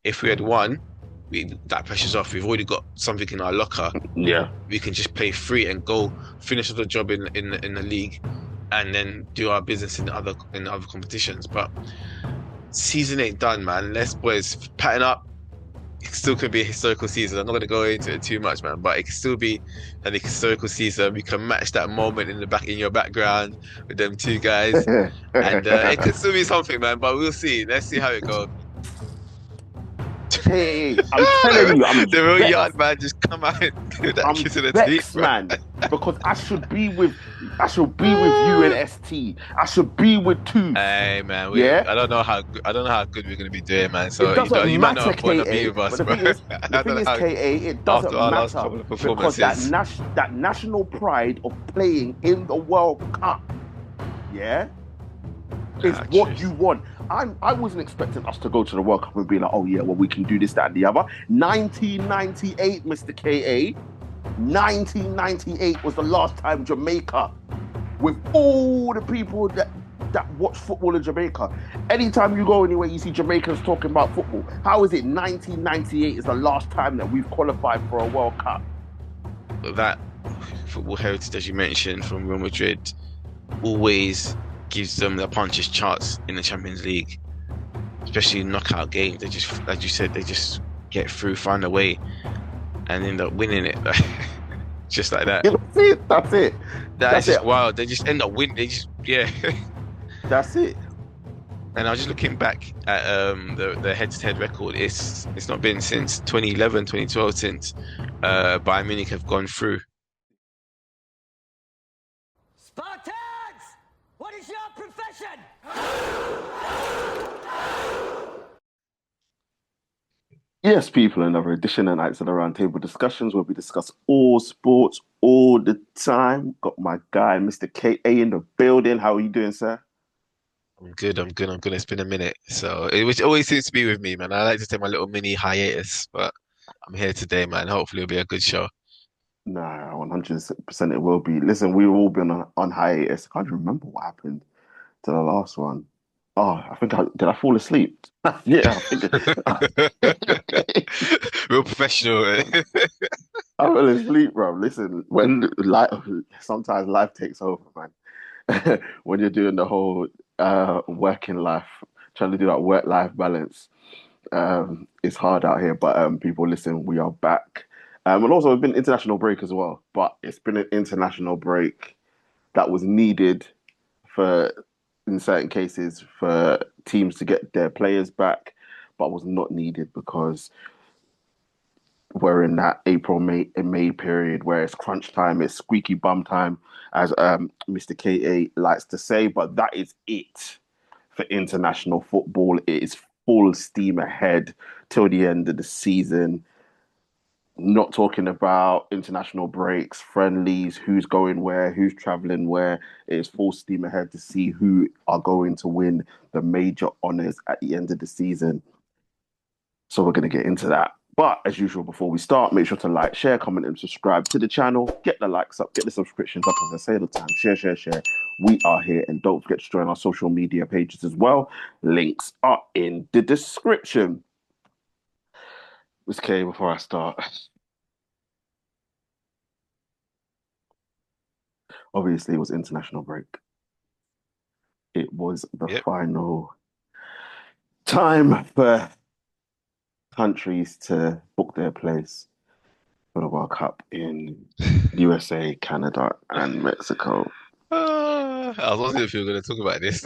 If we had won, that pressure's off. We've already got something in our locker. Yeah. We can just play free and go finish off the job in the league, and then do our business in other competitions. But season ain't done, man. Let's boys pattern up. It still could be a historical season. I'm not going to go into it too much, man, but it can still be an historical season. We can match that moment in your background with them two guys, and it could still be something, man. But we'll see. Let's see how it goes. Hey, I'm telling you, I'm The real yard vexed. man just come out and give that I'm kiss in the teeth, vexed, bro. man, because I should be with you and ST. I should be with Tooth. Hey man, Yeah, I don't know how good we're gonna be doing, man. it So doesn't you might matter, not want to be KA. with But us, the bro. thing is, the I don't thing know is, how KA, it after doesn't our last matter couple of because that performances. that national pride of playing in the World Cup, yeah, is Nah, what you truth. want. I wasn't expecting us to go to the World Cup and be like, oh yeah, well we can do this, that, and the other. 1998, Mr. KA. 1998 was the last time Jamaica, with all the people that watch football in Jamaica. Anytime you go anywhere, you see Jamaicans talking about football. How is it 1998 is the last time that we've qualified for a World Cup? That football heritage, as you mentioned, from Real Madrid, always gives them the puncher's chance in the Champions League, especially in knockout games. They just, as you said, they just get through, find a way, and end up winning it, just like that. You know, see, that's it. That is That's it. just wild. They just end up winning. They just, yeah. That's it. And I was just looking back at the head-to-head record. It's not been since 2011, 2012 since Bayern Munich have gone through. Spartans! What is your profession? Yes, people, another edition of Nights of the Round Table discussions where we discuss all sports all the time. Got my guy, Mr. KA, in the building. How are you doing, sir? I'm good. I'm good. I'm good. It's been a minute, so which always seems to be with me, man. I like to take my little mini hiatus, but I'm here today, man. Hopefully, it'll be a good show. Nah, 100% it will be. Listen, we've all been on hiatus. I can't remember what happened to the last one. Oh, did I fall asleep? Yeah, I think Real professional. I fell asleep, bro. Listen, when life sometimes life takes over, man. When you're doing the whole working life, trying to do that work-life balance, it's hard out here. But people, listen, we are back. And also, it's been international break as well. But it's been an international break that was needed for, in certain cases, for teams to get their players back, but was not needed because we're in that May period where it's crunch time, it's squeaky bum time, as Mr. KA likes to say. But that is it for international football. It is full steam ahead till the end of the season. Not talking about international breaks, friendlies, who's going where, who's traveling where. It is full steam ahead to see who are going to win the major honors at the end of the season. So we're going to get into that. But as usual, before we start, make sure to like, share, comment, and subscribe to the channel. Get the likes up, get the subscriptions up, as I say all the time. Share, share, share. We are here. And don't forget to join our social media pages as well. Links are in the description. Okay, before I start, obviously it was international break. It was the Yep. final time for countries to book their place for the World Cup in USA, Canada, and Mexico. I was wondering if you were going to talk about this.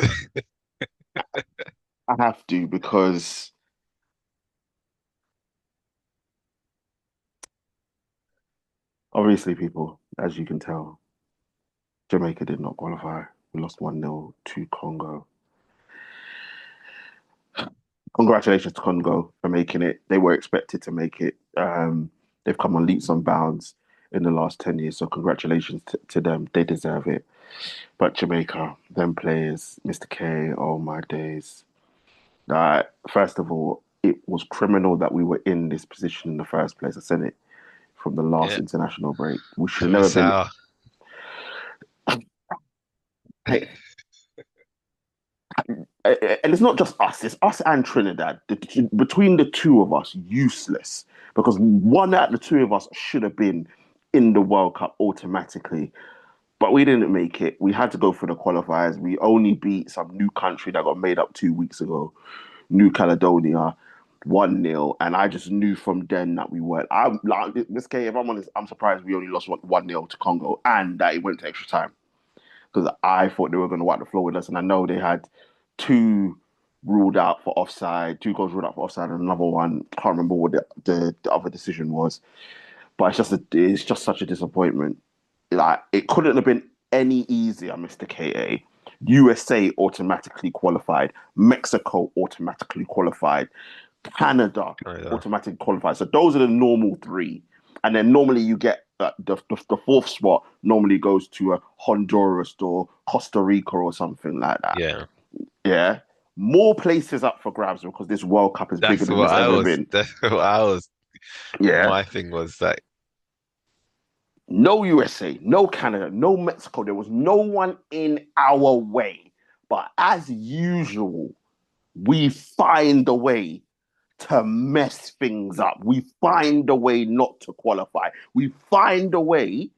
I have to because obviously, people, as you can tell, Jamaica did not qualify. We lost 1-0 to Congo. Congratulations to Congo for making it. They were expected to make it. They've come on leaps and bounds in the last 10 years. So congratulations to them. They deserve it. But Jamaica, them players, Mr. K, oh my days. First of all, it was criminal that we were in this position in the first place. I said it from the last Yeah, international break. We should have very never been. sour. Hey, and it's not just us, it's us and Trinidad. Between the two of us, useless. Because one out of the two of us should have been in the World Cup automatically. But we didn't make it. We had to go for the qualifiers. We only beat some new country that got made up 2 weeks ago, New Caledonia, 1-0. And I just knew from then that we weren't. I'm like, this game, if I'm honest, I'm surprised we only lost 1-0 to Congo and that it went to extra time. Because I thought they were going to wipe the floor with us. And I know they had two ruled out for offside, 2 goals ruled out for offside, and another one, I can't remember what the other decision was. But it's just such a disappointment. Like, it couldn't have been any easier, Mr. KA. USA automatically qualified. Mexico automatically qualified. Canada automatically qualified. So those are the normal three. And then normally you get the fourth spot normally goes to a Honduras or Costa Rica or something like that. Yeah. Yeah. More places up for grabs because this World Cup is bigger than it's ever been. That's what I was. Yeah. My thing was like, no USA, no Canada, no Mexico. There was no one in our way. But as usual, we find a way to mess things up. We find a way not to qualify. We find a way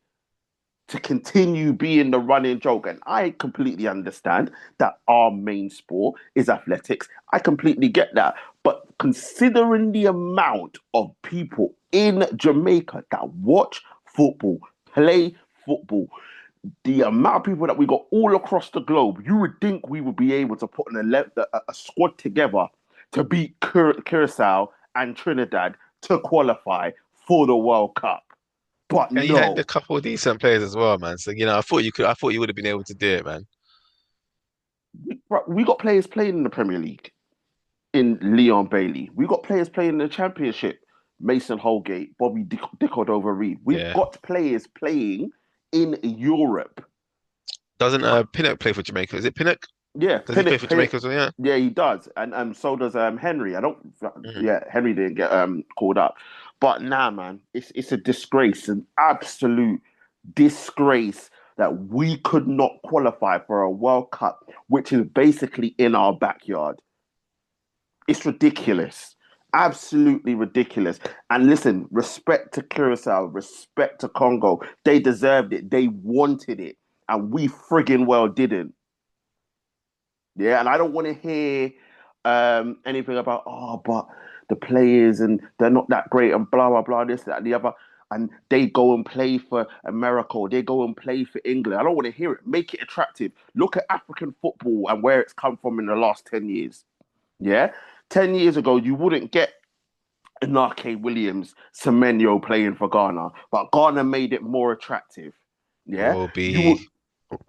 to continue being the running joke. And I completely understand that our main sport is athletics. I completely get that. But considering the amount of people in Jamaica that watch football, play football, the amount of people that we got all across the globe, you would think we would be able to put a squad together to beat Curacao and Trinidad to qualify for the World Cup. But and no. you had a couple of decent players as well, man. So I thought you could. I thought you would have been able to do it, man. We got players playing in the Premier League in Leon Bailey. We got players playing in the Championship. Mason Holgate, Bobby Dickodover-Reid. We've got players playing in Europe. Doesn't Pinnock play for Jamaica? Is it Pinnock? Yeah, does he play for Jamaica as well? Yeah, yeah, he does, and so does Henry. Yeah, Henry didn't get called up, but nah, man, it's a disgrace, an absolute disgrace that we could not qualify for a World Cup, which is basically in our backyard. It's ridiculous. Absolutely ridiculous. And listen, respect to Curacao, respect to Congo. They deserved it. They wanted it. And we friggin' well didn't. Yeah, and I don't want to hear anything about, but the players and they're not that great and blah, blah, blah, this, that, and the other. And they go and play for America or they go and play for England. I don't want to hear it. Make it attractive. Look at African football and where it's come from in the last 10 years. Yeah? 10 years ago, you wouldn't get Inake Williams, Semenyo playing for Ghana, but Ghana made it more attractive. Yeah?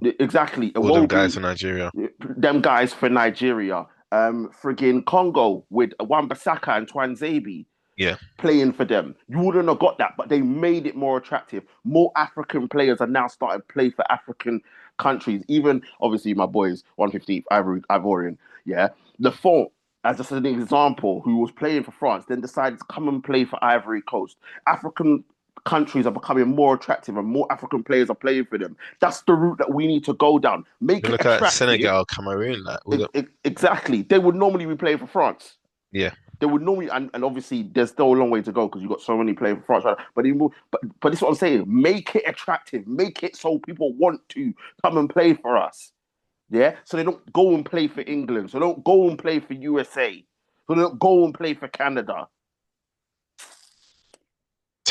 Exactly. All them guys for Nigeria. Them guys for Nigeria. Friggin' Congo with Wan-Bissaka and Twanzebe. Yeah. Playing for them. You wouldn't have got that, but they made it more attractive. More African players are now starting to play for African countries. Even, obviously, my boys, 150th, Ivorian. Yeah. Lafont, as just an example, who was playing for France, then decided to come and play for Ivory Coast. African countries are becoming more attractive and more African players are playing for them. That's the route that we need to go down. Make it attractive. Look at Senegal, Cameroon. Exactly. They would normally be playing for France. Yeah. They would normally, and obviously there's still a long way to go because you've got so many playing for France. Right? But this is what I'm saying. Make it attractive. Make it so people want to come and play for us. Yeah? So they don't go and play for England. So they don't go and play for USA. So they don't go and play for Canada.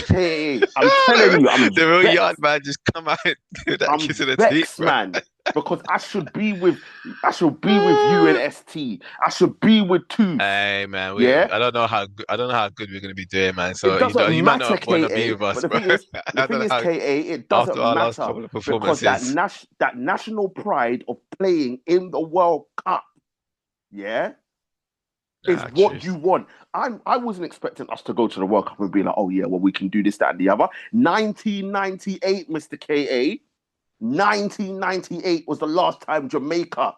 Hey, I'm telling you, I'm the real yard man just come out and do that kiss in the teeth, man. Because I should be with you and ST. I should be with Tooth. Hey man, I don't know how good we're gonna be doing, man. So you might not want to be with us. But the thing is, KA, it doesn't matter because that national pride of playing in the World Cup, is what you want. I wasn't expecting us to go to the World Cup and be like, oh yeah, well we can do this, that, and the other. 1998, Mr. KA. 1998 was the last time Jamaica,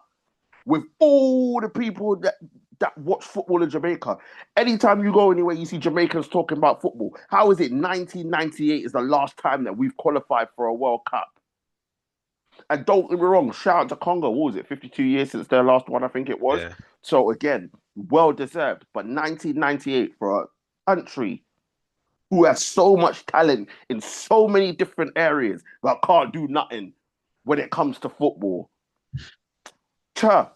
with all the people that watch football in Jamaica. Anytime you go anywhere, you see Jamaicans talking about football. How is it 1998 is the last time that we've qualified for a World Cup? And don't get me wrong, shout out to Congo. What was it, 52 years since their last one, I think it was. Yeah. So again, well deserved. But 1998 for a country who has so much talent in so many different areas but can't do nothing when it comes to football. Cha.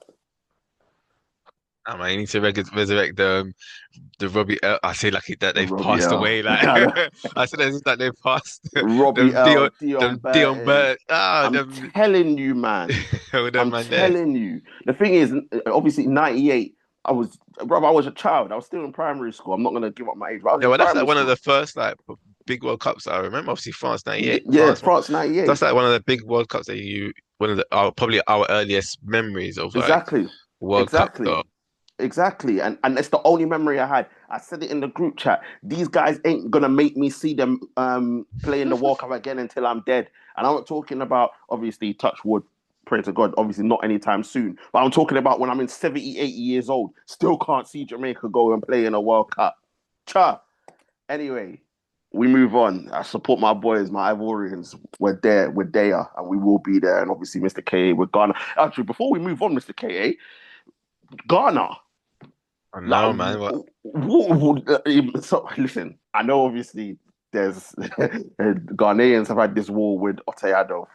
I mean, you need to resurrect the Robbie. I say like that they've Robbie passed L. away. Like I said, it's like they've passed. Robbie Them L. Dion, Dion them Dion Burton. Burt. I'm Them telling you, man. all them I'm man there. telling you. The thing is, obviously, 98, I was a child. I was still in primary school. I'm not going to give up my age, but I was Yeah, in well, that's like primary one of school. the first like big World Cups I remember. Obviously, France '98. Yeah, France 98. That's like one of the big World Cups that one of the probably our earliest memories of like Exactly. World Cup. Exactly. Though. Exactly. And it's the only memory I had. I said it in the group chat. These guys ain't gonna make me see them play in the World Cup again until I'm dead. And I'm not talking about obviously touch wood, pray to God, obviously not anytime soon. But I'm talking about when I'm in 70, 80 years old, still can't see Jamaica go and play in a World Cup. Cha. Anyway, we move on. I support my boys, my Ivorians. We're there, we're there, and we will be there. And obviously, Mr. KA, we're Ghana. Actually, before we move on, Mr. KA, Ghana. I Like, know, man. What? so listen, I know obviously there's Ghanaians have had this war with Oteado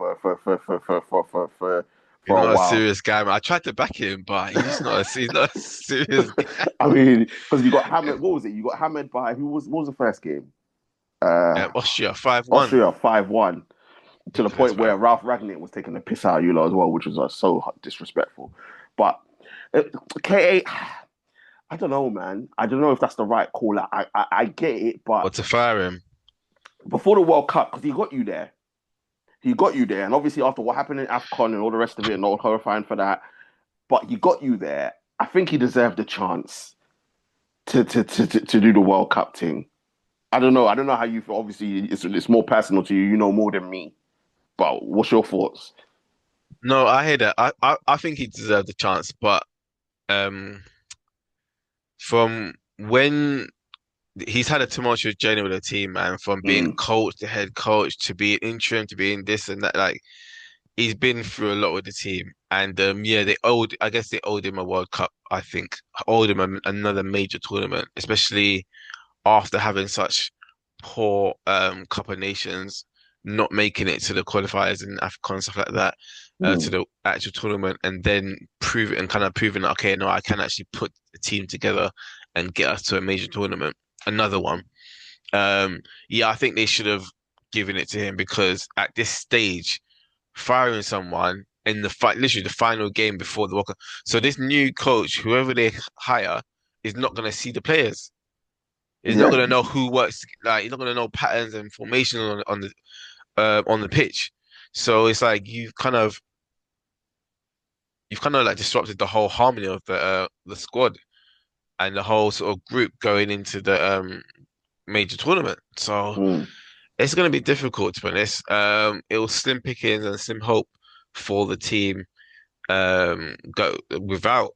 You're for a not a while. serious guy, man. I tried to back him, but he's not a serious guy. I mean, because you got hammered. What was it? You got hammered by who was? What was the first game? Austria 5-1. Austria 5-1 to the Ridiculous, point where man. Ralph Ragnick was taking the piss out of you lot as well, which was so disrespectful. But uh, KA, I don't know, man. I don't know if that's the right call. I get it, but But to fire him, before the World Cup, because he got you there. He got you there. And obviously, after what happened in AFCON and all the rest of it, not horrifying for that, but he got you there. I think he deserved a chance to do the World Cup thing. I don't know. I don't know how you feel. Obviously, it's more personal to you. You know more than me. But what's your thoughts? no, I hear that. I think he deserved the chance, but um, from when he's had a tumultuous journey with the team, man, from being Mm, coach to head coach to being interim to being this and that, like he's been through a lot with the team. And yeah, I guess they owed him a World Cup. I think owed him another major tournament, especially after having such poor Cup of Nations, not making it to the qualifiers and AFCON and stuff like that, to mm, the actual tournament, and then proving that okay, no, I can actually put a team together and get us to a major tournament, another one. Yeah, I think they should have given it to him because at this stage, firing someone in the fight, literally the final game before the World Cup. So this new coach, whoever they hire, is not going to see the players. He's not yeah. going to know who works. Like he's not going to know patterns and formation on the pitch. So it's like you've kind of like disrupted the whole harmony of the squad and the whole sort of group going into the major tournament. So Mm, it's going to be difficult to be honest. It was slim pickings and slim hope for the team go without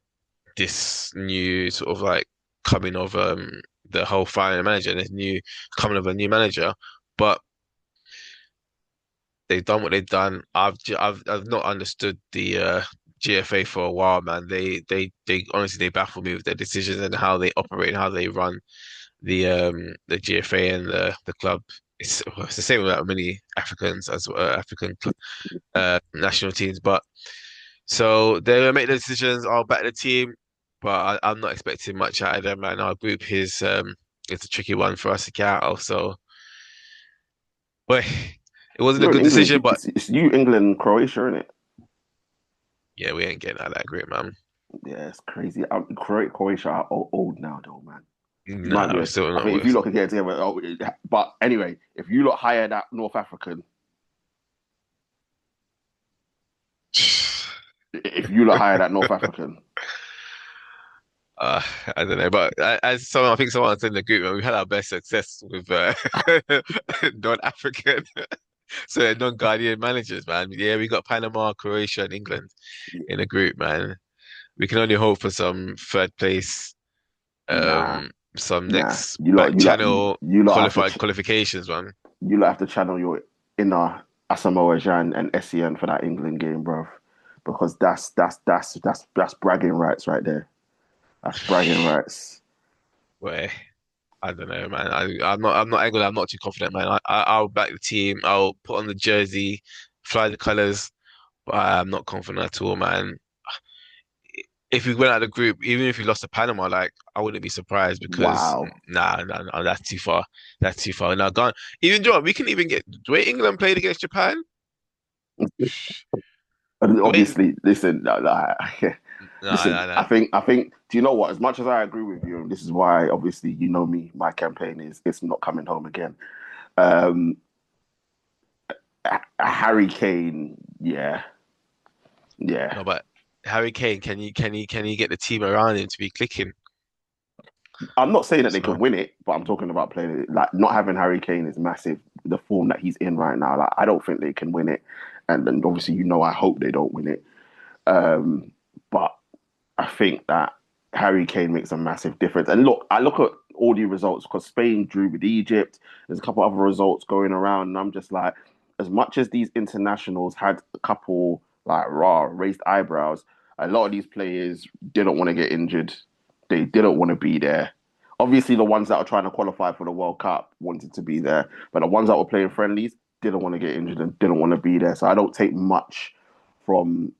this new sort of like coming of the whole firing manager and this new coming of a new manager. But they've done what they've done. I've not understood the GFA for a while, man. They honestly they baffle me with their decisions and how they operate and how they run the GFA and the club. It's the same with many Africans as African national teams, but so they'll make the decisions. I'll back the team, but I'm not expecting much out of them. And our group is it's a tricky one for us to get out of. So, but it wasn't a you're in good England. decision. But It's you, England, Croatia, isn't it? yeah, we ain't getting out of that group, man. Yeah, it's crazy. Croatia are old now, though, man. You might Nah, be. we're still I not think if you worse. lot could get it together. But anyway, if you lot hire that North African, if you lot hire that North African, Uh, I don't know, but as someone, I think someone said in the group, man, we had our best success with non-African, so non-Ghanaian managers, man. Yeah, we got Panama, Croatia, and England in a group, man. We can only hope for some third place, nah, some nah. next back channel You lot have to qualifications, man. you lot have to channel your inner Asamoah Gyan and Essien for that England game, bruv. Because that's bragging rights right there. That's bragging rights. Where I don't know, man. I'm not angry. I'm not too confident, man. I'll back the team. I'll put on the jersey, fly the colours, but I'm not confident at all, man. If we went out of the group, even if we lost to Panama, like I wouldn't be surprised because Wow. nah, that's too far. That's too far. Now, gone. Even John, we can even get the way England played against Japan. And The way, obviously, listen, nah, listen. nah, I nah. think, I think. Do you know what? As much as I agree with you, and this is why, obviously, you know me. My campaign is it's not coming home again. Um, Harry Kane, yeah, yeah. No, but Harry Kane, can you get the team around him to be clicking? I'm not saying that they can So win it, but I'm talking about playing it. Like not having Harry Kane is massive. The form that he's in right now, like I don't think they can win it. And then obviously, I hope they don't win it. Um, but I think that Harry Kane makes a massive difference. And look, I look at all the results because Spain drew with Egypt. There's a couple other results going around, and I'm just like, as much as these internationals had a couple like raw raised eyebrows, a lot of these players didn't want to get injured. They didn't want to be there. Obviously, the ones that are trying to qualify for the World Cup wanted to be there, but the ones that were playing friendlies didn't want to get injured and didn't want to be there. So I don't take much from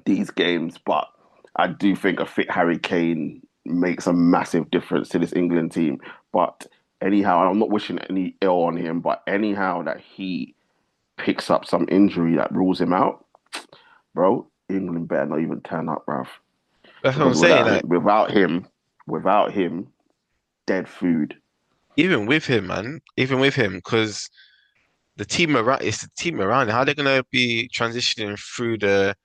these games, but I do think a fit Harry Kane makes a massive difference to this England team. But anyhow, and I'm not wishing any ill on him, but anyhow that he picks up some injury that rules him out, bro, England better not even turn up, bruv. that's what I'm Because saying. Like without him, dead food. even with him, man, even with him, because the team around it's the team around. How they're gonna be transitioning through the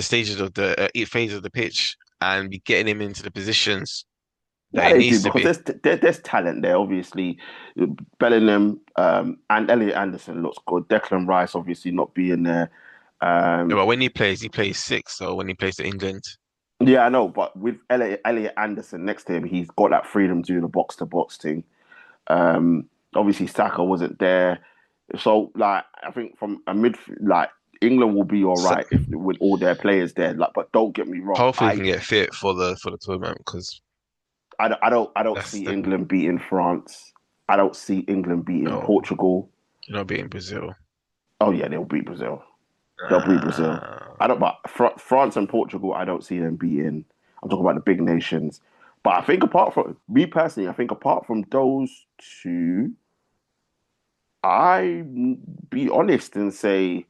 stages of the each phase of the pitch and be getting him into the positions that Yeah, he they do needs to because be. there's talent there. Obviously, Bellingham and Elliot Anderson looks good. Declan Rice obviously not being there. Yeah, Um, but when he plays six. So when he plays for England, yeah, I know, but with Elliot Anderson next to him, he's got that freedom to do the box to box thing. Obviously, Saka wasn't there, so like I think from a mid like England will be all so right if with all their players there. Like, but don't get me wrong, hopefully he can get fit for the tournament because I don't that's see the England beating France. I don't see England beating no, Portugal. you're not beating Brazil. Oh yeah, they'll beat Brazil. They'll beat Brazil. Uh, I don't. But France and Portugal, I don't see them beating. I'm talking about the big nations. But I think apart from me personally, I think apart from those two, I be honest and say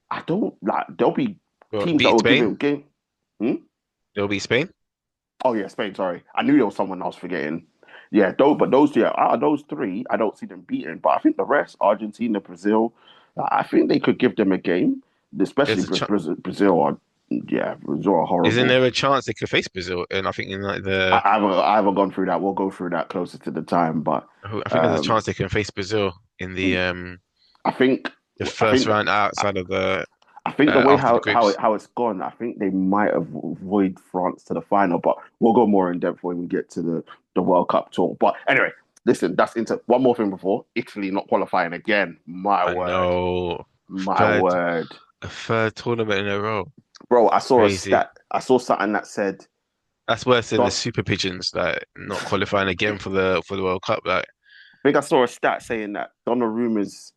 I don't like. There'll be well, teams that beat will give Spain. it game. Hmm? They'll beat Spain. Oh yeah, Spain. Sorry, I knew there was someone else forgetting. Yeah, but those yeah, out of those three, I don't see them beating. But I think the rest, Argentina, Brazil, I think they could give them a game. Especially There's a chance. Brazil are, yeah, Brazil are Isn't horrible. there a chance they could face Brazil? And I think in like the I haven't gone through that. We'll go through that closer to the time. But I think there's a um, chance they can face Brazil in I think the I first think round outside of the I think the way after the groups. how it's gone, I think they might avoid France to the final, but we'll go more in depth when we get to the World Cup tour. But anyway, listen, that's into one more thing before Italy not qualifying again. My I word, know my third word, a third tournament in a row. bro. I saw a Crazy. stat. I saw something that said, That's worse than the Don, Super Pigeons like not qualifying again for the World Cup. Like I think I saw a stat saying that Donnarumma's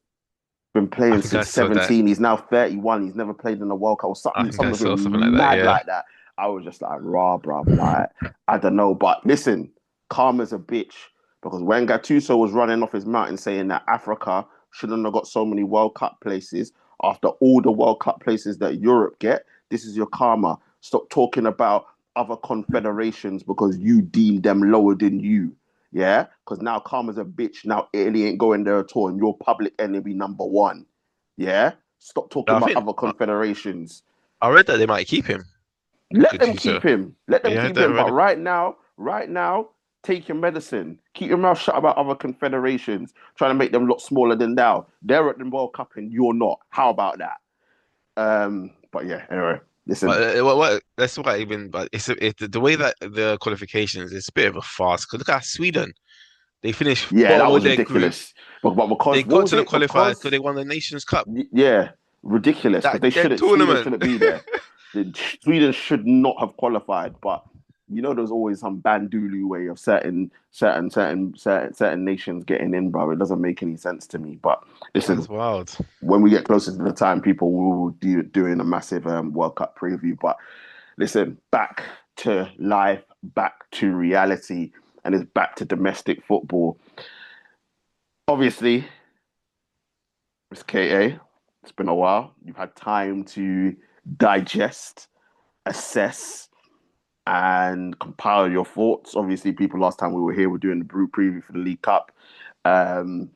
been I playing think I since saw that. 17. He's now 31. He's never played in the World Cup or I something, think I saw something something like that. mad Yeah. like that. I was just like, raw, bruv. Like, I don't know. But listen, calm as a bitch. Because when Gattuso was running off his mountain saying that Africa shouldn't have got so many World Cup places after all the World Cup places that Europe get, this is your karma. Stop talking about other confederations because you deem them lower than you. Yeah? Because now karma's a bitch. Now Italy ain't going there at all and you're public enemy number one. Yeah? Stop talking No, I about think other confederations. I read that they might keep him. Let them Gattuso. keep him. Let them Yeah, keep that him. But read. right now, take your medicine. Keep your mouth shut about other confederations, trying to make them look smaller than thou. They're at the World Cup and you're not. How about that? But yeah, anyway, listen. But that's why even but it's the way that the qualifications is a bit of a farce. Because look at Sweden. They finished Yeah, bottom that of was their group ridiculous. but They because what got was to the it? qualifiers because Because they won the Nations Cup. yeah, ridiculous. Because That they dead shouldn't. Sweden tournament. shouldn't be there. Sweden should not have qualified. But there's always some bandulu way of certain nations getting in, bro. It doesn't make any sense to me. But listen, That's wild. when we get closer to the time, people will be doing a massive World Cup preview. But listen, back to life, back to reality, and it's back to domestic football. Obviously, it's KA. It's been a while. You've had time to digest, assess, and compile your thoughts. Obviously, people last time we were here were doing the group preview for the League Cup. And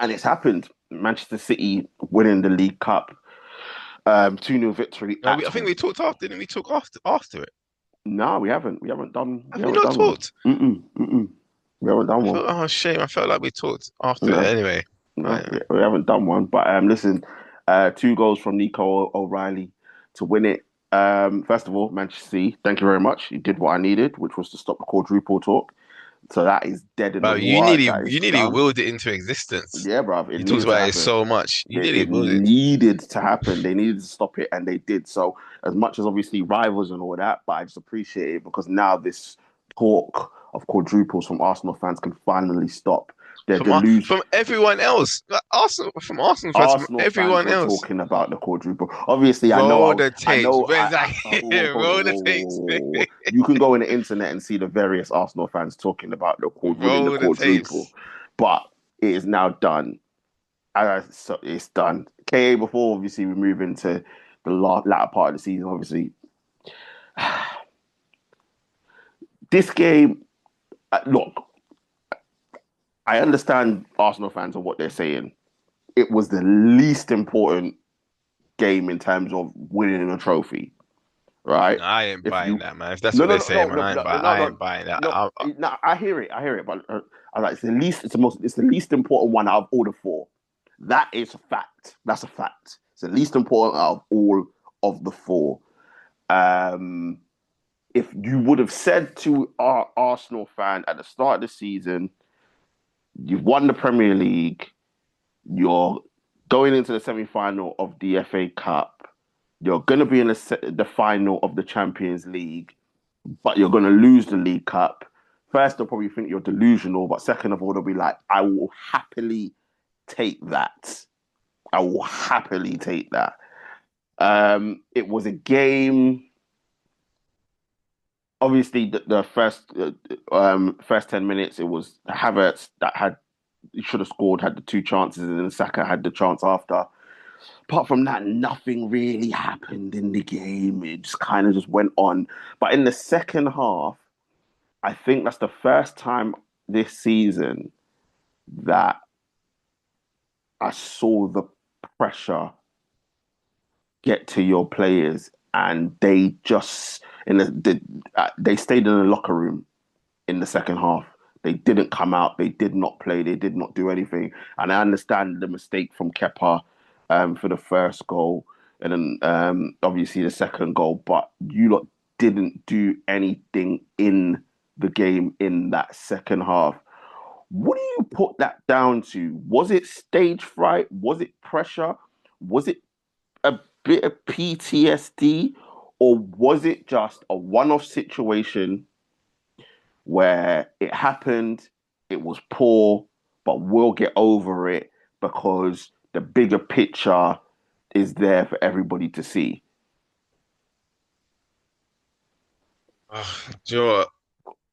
it's happened. Manchester City winning the League Cup. 2-0 victory No, at I think we talked after, didn't we? Talk after it. No, we haven't. We haven't done. We Have we haven't not done one. talked? Mm-mm. We haven't done I one. felt, oh, shame. I felt like we talked after it. No, Anyway, no, right. we haven't done one. But listen, 2 goals from Nico O'Reilly to win it. First of all, Manchester City, thank you very much. You did what I needed, which was to stop the quadruple talk. So that is dead in the Bro, water. That is you nearly done. willed it into existence. Yeah, bruv, it You talked needed to about it happen. so much. You nearly It willed it. needed to happen. They needed to stop it, and they did. So, as much as obviously rivals and all that, but I just appreciate it because now this talk of quadruples from Arsenal fans can finally stop. Their delusion. From everyone else. Like Arsenal fans, from Arsenal fans everyone were else. talking about the quadruple. Obviously, Roll the I tapes. know, Where's that? Roll the tapes. whoa. You can go on the internet and see the various Arsenal fans talking about the winning the Roll the quadruple, tapes. but it is now done. So it's done. KA before obviously we move into the latter part of the season. Obviously, this game. Look, I understand Arsenal fans and what they're saying. It was the least important game in terms of winning a trophy, right? No, I ain't If buying you that, man. If that's no what no they're no saying, no man, no no I no ain't buying that. no, no I hear it, but I like it's the least important one out of all the four. That is a fact. That's a fact. It's the least important out of all of the four. Um, if you would have said to our Arsenal fan at the start of the season, you've won the Premier League, you're going into the semi-final of the FA Cup, you're going to be in the final of the Champions League, but you're going to lose the League Cup. First, they'll probably think you're delusional, but second of all, they'll be like, I will happily take that. I will happily take that. It was a game. Obviously, the first 10 minutes, it was Havertz that had he should have scored, had the two chances, and then Saka had the chance after. Apart from that, nothing really happened in the game. It just kind of just went on. But in the second half, I think that's the first time this season that I saw the pressure get to your players, and they just they stayed in the locker room in the second half. They didn't come out. They did not play. They did not do anything. And I understand the mistake from Kepa for the first goal, and then obviously the second goal. But you lot didn't do anything in the game in that second half. What do you put that down to? Was it stage fright? Was it pressure? Was it a bit of PTSD? Or was it just a one-off situation where it happened, it was poor, but we'll get over it because the bigger picture is there for everybody to see? Do you know what?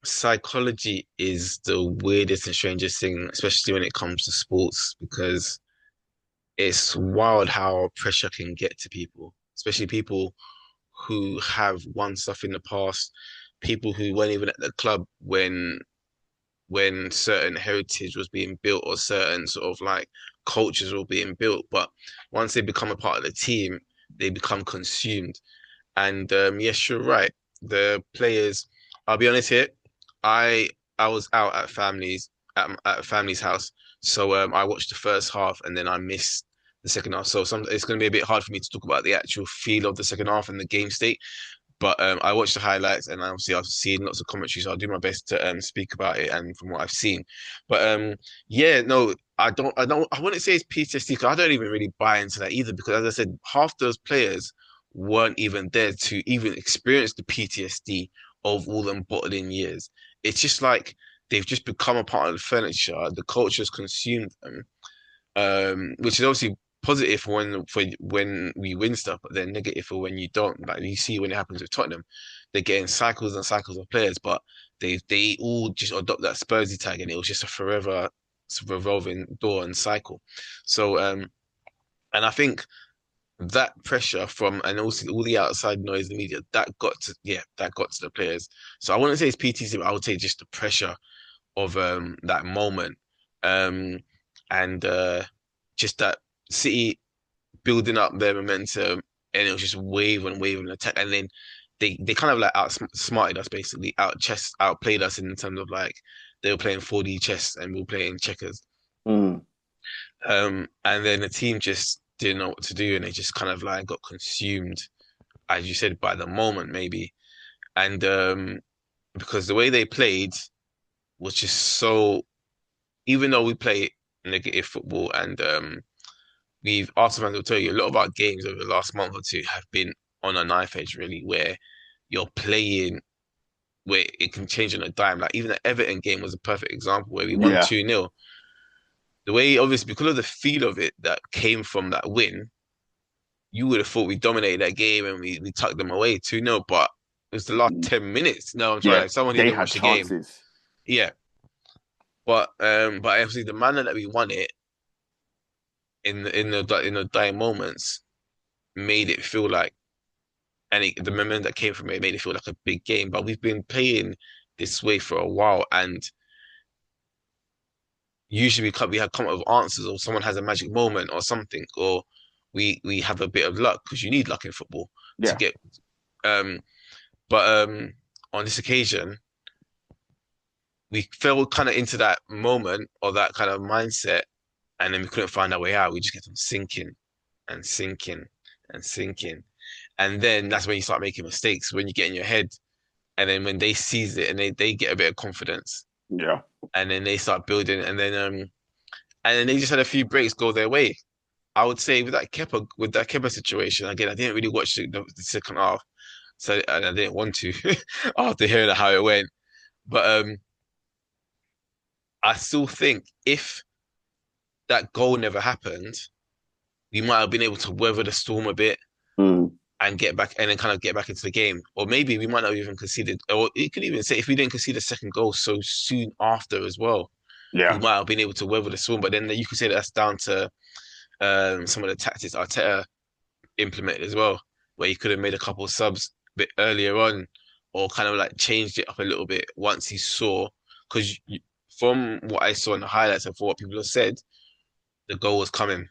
Psychology is the weirdest and strangest thing, especially when it comes to sports, because it's wild how pressure can get to people, especially people who have won stuff in the past, people who weren't even at the club when certain heritage was being built or certain sort of like cultures were being built. But once they become a part of the team, they become consumed. And yes, you're right. The players, I'll be honest here, I was out at a family's house, so I watched the first half and then I missed the second half. So it's going to be a bit hard for me to talk about the actual feel of the second half and the game state. But I watched the highlights, and obviously I've seen lots of commentary, so I'll do my best to speak about it and from what I've seen. But yeah, no, I wouldn't say it's PTSD because I don't even really buy into that either. Because as I said, half those players weren't even there to even experience the PTSD of all them bottled in years. It's just like they've just become a part of the furniture. The culture's consumed them, which is obviously positive for when we win stuff, but then negative for when you don't. Like you see when it happens with Tottenham, they're getting cycles and cycles of players, but they all just adopt that Spursy tag, and it was just a forever revolving door and cycle. So and I think that pressure from and also all the outside noise, the media, that got to the players. So I wouldn't say it's PTC, but I would say just the pressure of that moment. Um and just that City building up their momentum, and it was just wave and wave and attack, and then they kind of like outsmarted us, basically outplayed us in terms of like they were playing 4D chess and we were playing checkers. Mm. And then the team just didn't know what to do, and they just kind of like got consumed, as you said, by the moment maybe, and because the way they played was just so. Even though we play negative football, and we've Arsenal fans will tell you a lot of our games over the last month or two have been on a knife edge, really, where you're playing where it can change on a dime. Like even the Everton game was a perfect example where we won Yeah. 2-0. The way, obviously, because of the feel of it that came from that win, you would have thought we dominated that game and we tucked them away 2-0, but it was the last 10 minutes. No, I'm sorry, Yeah. like someone who They didn't had watch the game. chances. Yeah. But obviously the manner that we won it in the dying moments made it feel like, the momentum that came from it made it feel like a big game. But we've been playing this way for a while, and usually we have come up with answers, or someone has a magic moment or something, or we have a bit of luck because you need luck in football to Yeah. get. Um, but on this occasion, we fell kind of into that moment or that kind of mindset, and then we couldn't find our way out. We just kept on sinking and sinking and sinking. And then that's when you start making mistakes, when you get in your head. And then when they seize it and they get a bit of confidence, Yeah. and then they start building, and then they just had a few breaks go their way. I would say with that Kepa situation, again, I didn't really watch the second half, so and I didn't want to after hearing how it went. But I still think if that goal never happened, we might have been able to weather the storm a bit Mm. and get back and then kind of get back into the game. Or maybe we might not have even conceded, or you could even say if we didn't concede a second goal so soon after as well, we Yeah. might have been able to weather the storm. But then you could say that's down to some of the tactics Arteta implemented as well, where he could have made a couple of subs a bit earlier on, or kind of like changed it up a little bit once he saw. Because from what I saw in the highlights and for what people have said, the goal was coming.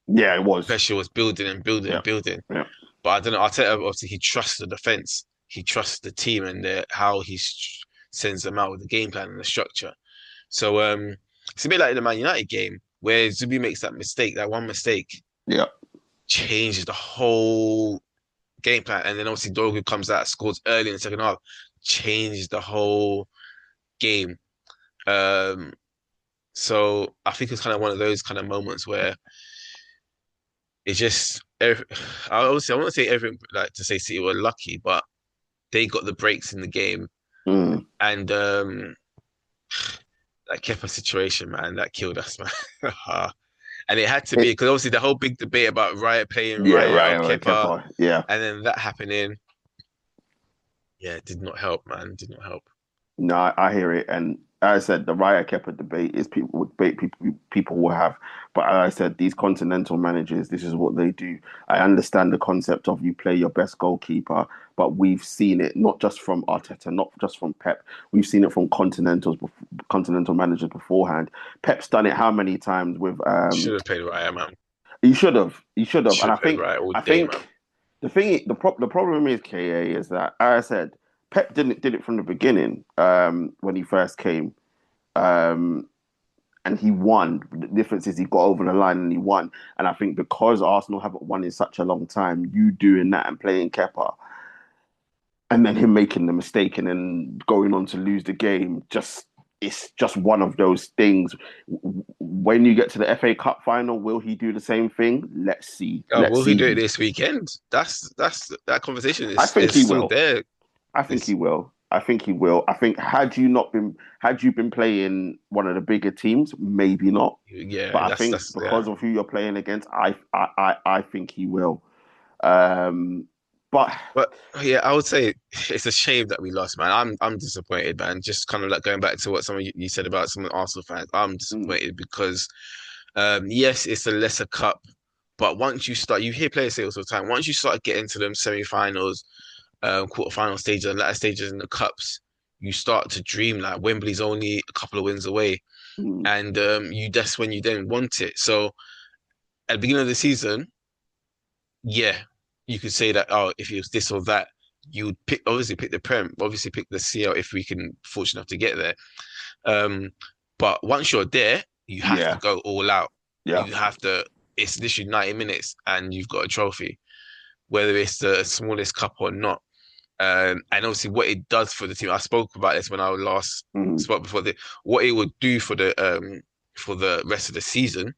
Yeah, it was. Pressure was building and building Yeah. and building. Yeah. But I don't know. Arteta, obviously, he trusts the defense. He trusts the team and how he sends them out with the game plan and the structure. So it's a bit like the Man United game where Zubi makes that mistake, that one mistake, Yeah. changes the whole game plan. And then obviously Dorgu comes out, scores early in the second half, changes the whole game. Um, so I think it's kind of one of those kind of moments where it's just, obviously, I want to say everything, like to say City were lucky, but they got the breaks in the game. Mm. And that Kepa situation, man, that killed us, man. And it had to be It, because obviously the whole big debate about Riot playing yeah, Riot or right. Kepa, Kepa. Yeah. and then that happening, yeah, it did not help, man. It did not help. No, I hear it, and as I said, the Raya Kepa debate is people will have, but as I said, these continental managers, this is what they do. I understand the concept of you play your best goalkeeper, but we've seen it not just from Arteta, not just from Pep. We've seen it from continental managers beforehand. Pep's done it how many times with Should have played Riot, man. he should have, Should and have played Riot all I day, man. think the problem is KA is that as I said. Pep did it from the beginning when he first came, and he won. The difference is he got over the line and he won. And I think because Arsenal haven't won in such a long time, you doing that and playing Kepa, and then him making the mistake and then going on to lose the game. It's just one of those things. When you get to the FA Cup final, will he do the same thing? Let's see. Let's Will he do it see. this weekend? That's that conversation I is think he still will. there. I think It's, he will. I think he will. I think had you been playing one of the bigger teams, maybe not. yeah, But I think that's yeah. because of who you're playing against, I think he will. Um, but But yeah, I would say it's a shame that we lost, man. I'm disappointed, man. Just kind of like going back to what some of you said about some of the Arsenal fans. I'm mm, disappointed because yes, it's a lesser cup, but once you start, you hear players say all the time. Once you start getting to them semi-finals, quarter-final stages, and latter stages in the cups, you start to dream like Wembley's only a couple of wins away, mm, and you that's when you then want it. So at the beginning of the season, yeah, you could say that, oh, if it was this or that, you would pick the Prem, obviously pick the CL if we can fortunate enough to get there. Um, but once you're there, you have to yeah, go all out. yeah, You have to. It's literally 90 minutes, and you've got a trophy, whether it's the smallest cup or not. And obviously, what it does for the team. I spoke about this when I last mm, spoke before. What it would do for the rest of the season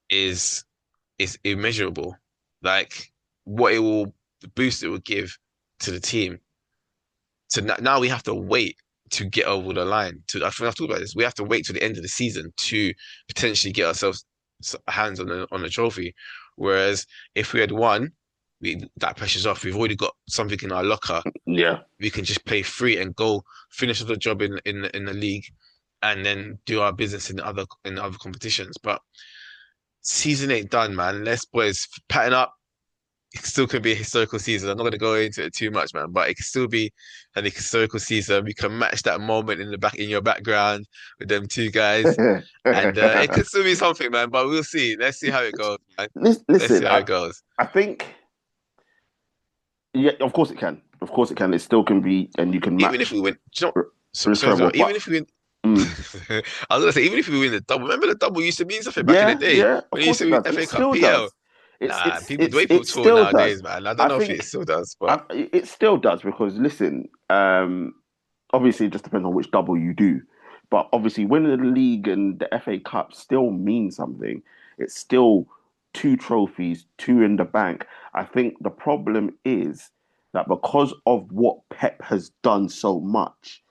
is immeasurable. Like what it will the boost it will give to the team. So now we have to wait to get over the line. I think I've talked about this. We have to wait to the end of the season to potentially get ourselves hands on the trophy. Whereas if we had won, that pressure's off. We've already got something in our locker. yeah. We can just play free and go finish the job in the league, and then do our business in other competitions. But season ain't done, man. Let's boys pattern up. It still could be a historical season. I'm not going to go into it too much, man, but it can still be an historical season. We can match that moment in your background with them two guys, and it could still be something, man. But we'll see. Let's see how it goes, man. Let's see Listen, how it goes. I think yeah, of course it can. Of course it can. It still can be, and you can Even if match we win, do you know, sorry, incredible. even if we win, Mm, I was gonna say even if we win the double. Remember the double used to mean something back in the yeah, day yeah, of when it used course to it be does. It FA Cup, still PL. does. It's Nah, it's people the it's way people it talk still does. nowadays, man. I don't I know if it think still does, but it still does because listen, obviously it just depends on which double you do, but obviously winning the league and the FA Cup still means something. It's still two trophies, two in the bank. I think the problem is that because of what Pep has done so much,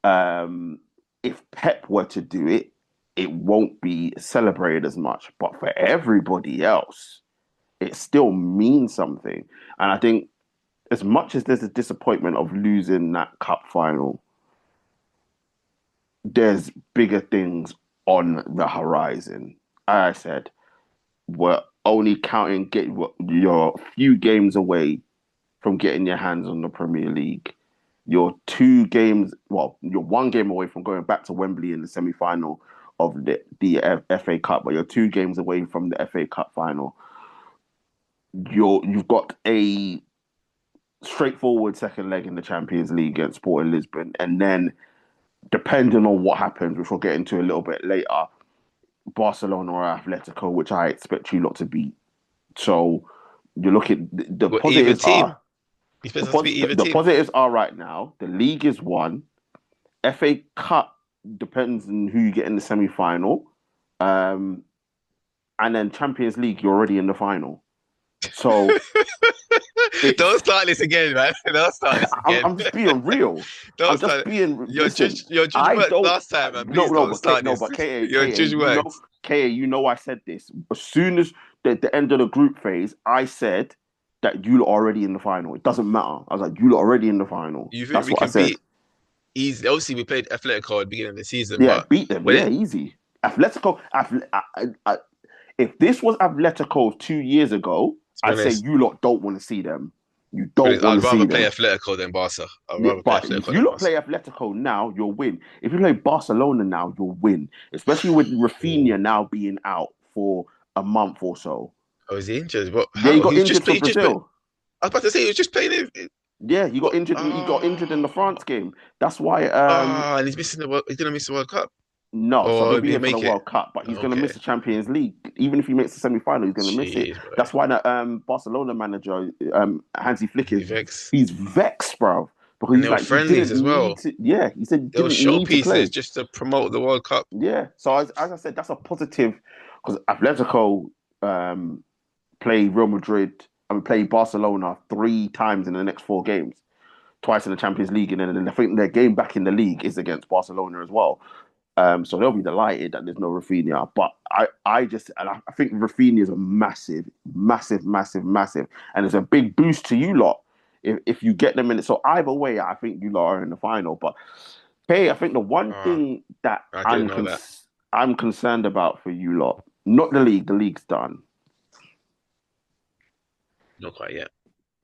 um, if Pep were to do it, it won't be celebrated as much. But for everybody else, it still means something. And I think as much as there's a disappointment of losing that cup final, there's bigger things on the horizon. As I said, we're only counting you're a few games away from getting your hands on the Premier League. You're you're one game away from going back to Wembley in the semi-final of the FA Cup, but you're two games away from the FA Cup final. You've got a straightforward second leg in the Champions League against Sporting Lisbon, and then depending on what happens, which we'll get into a little bit later, Barcelona or Atletico, which I expect you lot to beat. So you look at the well, either positives team. You expect us to be either the team. positives are right now. The league is won. FA Cup depends on who you get in the semi final, and then Champions League you're already in the final. So Don't it's start this again, man. Don't start this again. I'm just being real. Don't I'm just start. being listen. Your judge I worked don't last time, man. no Please no don't but start no this. but Your judge worked. You know I said this as soon as the end of the group phase. I said that you lot already in the final. It doesn't matter. I was like you lot already in the final. You think That's we what I can said. beat easy? Obviously, we played Atletico at the beginning of the season, Yeah, but beat them. when Yeah, it easy. Atletico. If this was Atletico 2 years ago, to be I'd say honest, you lot don't want to see them. You don't want I'd to see rather play them. Atletico than Barca. I'd Yeah, rather play but if Atletico you than look Barca. play Atletico now, you'll win. If you play Barcelona now, you'll win. Especially with Rafinha now being out for a month or so. Oh, is he injured? What? Yeah, he How? got injured for He just played. Brazil. I was about to say he was just playing it. Yeah, What? he got injured in the France game. That's why And he's missing the World. He's gonna miss the World Cup. No, so Or he'll will be he here for the make it? World Cup, but he's going to miss Okay. the Champions League. Even if he makes the semi-final, he's going to miss it. Jeez, bro. That's why the Barcelona manager, Hansi Flick, Is he vexed? he's vexed, bro, because And he's they were like, you friendlies didn't as need well. to. Yeah, he said you They were didn't need to showpieces play. just to promote the World Cup. Yeah. So as I said, that's a positive because Atletico play Real Madrid and play Barcelona 3 times in the next 4 games, twice in the Champions League, and then I think their game back in the league is against Barcelona as well. So they'll be delighted that there's no Rafinha. But I think Rafinha is a massive, massive, massive, massive, and it's a big boost to you lot if you get them in it. So either way, I think you lot are in the final. But hey, I think the one Uh, thing that I didn't know that. I'm concerned about for you lot, not the league. The league's done. Not quite yet.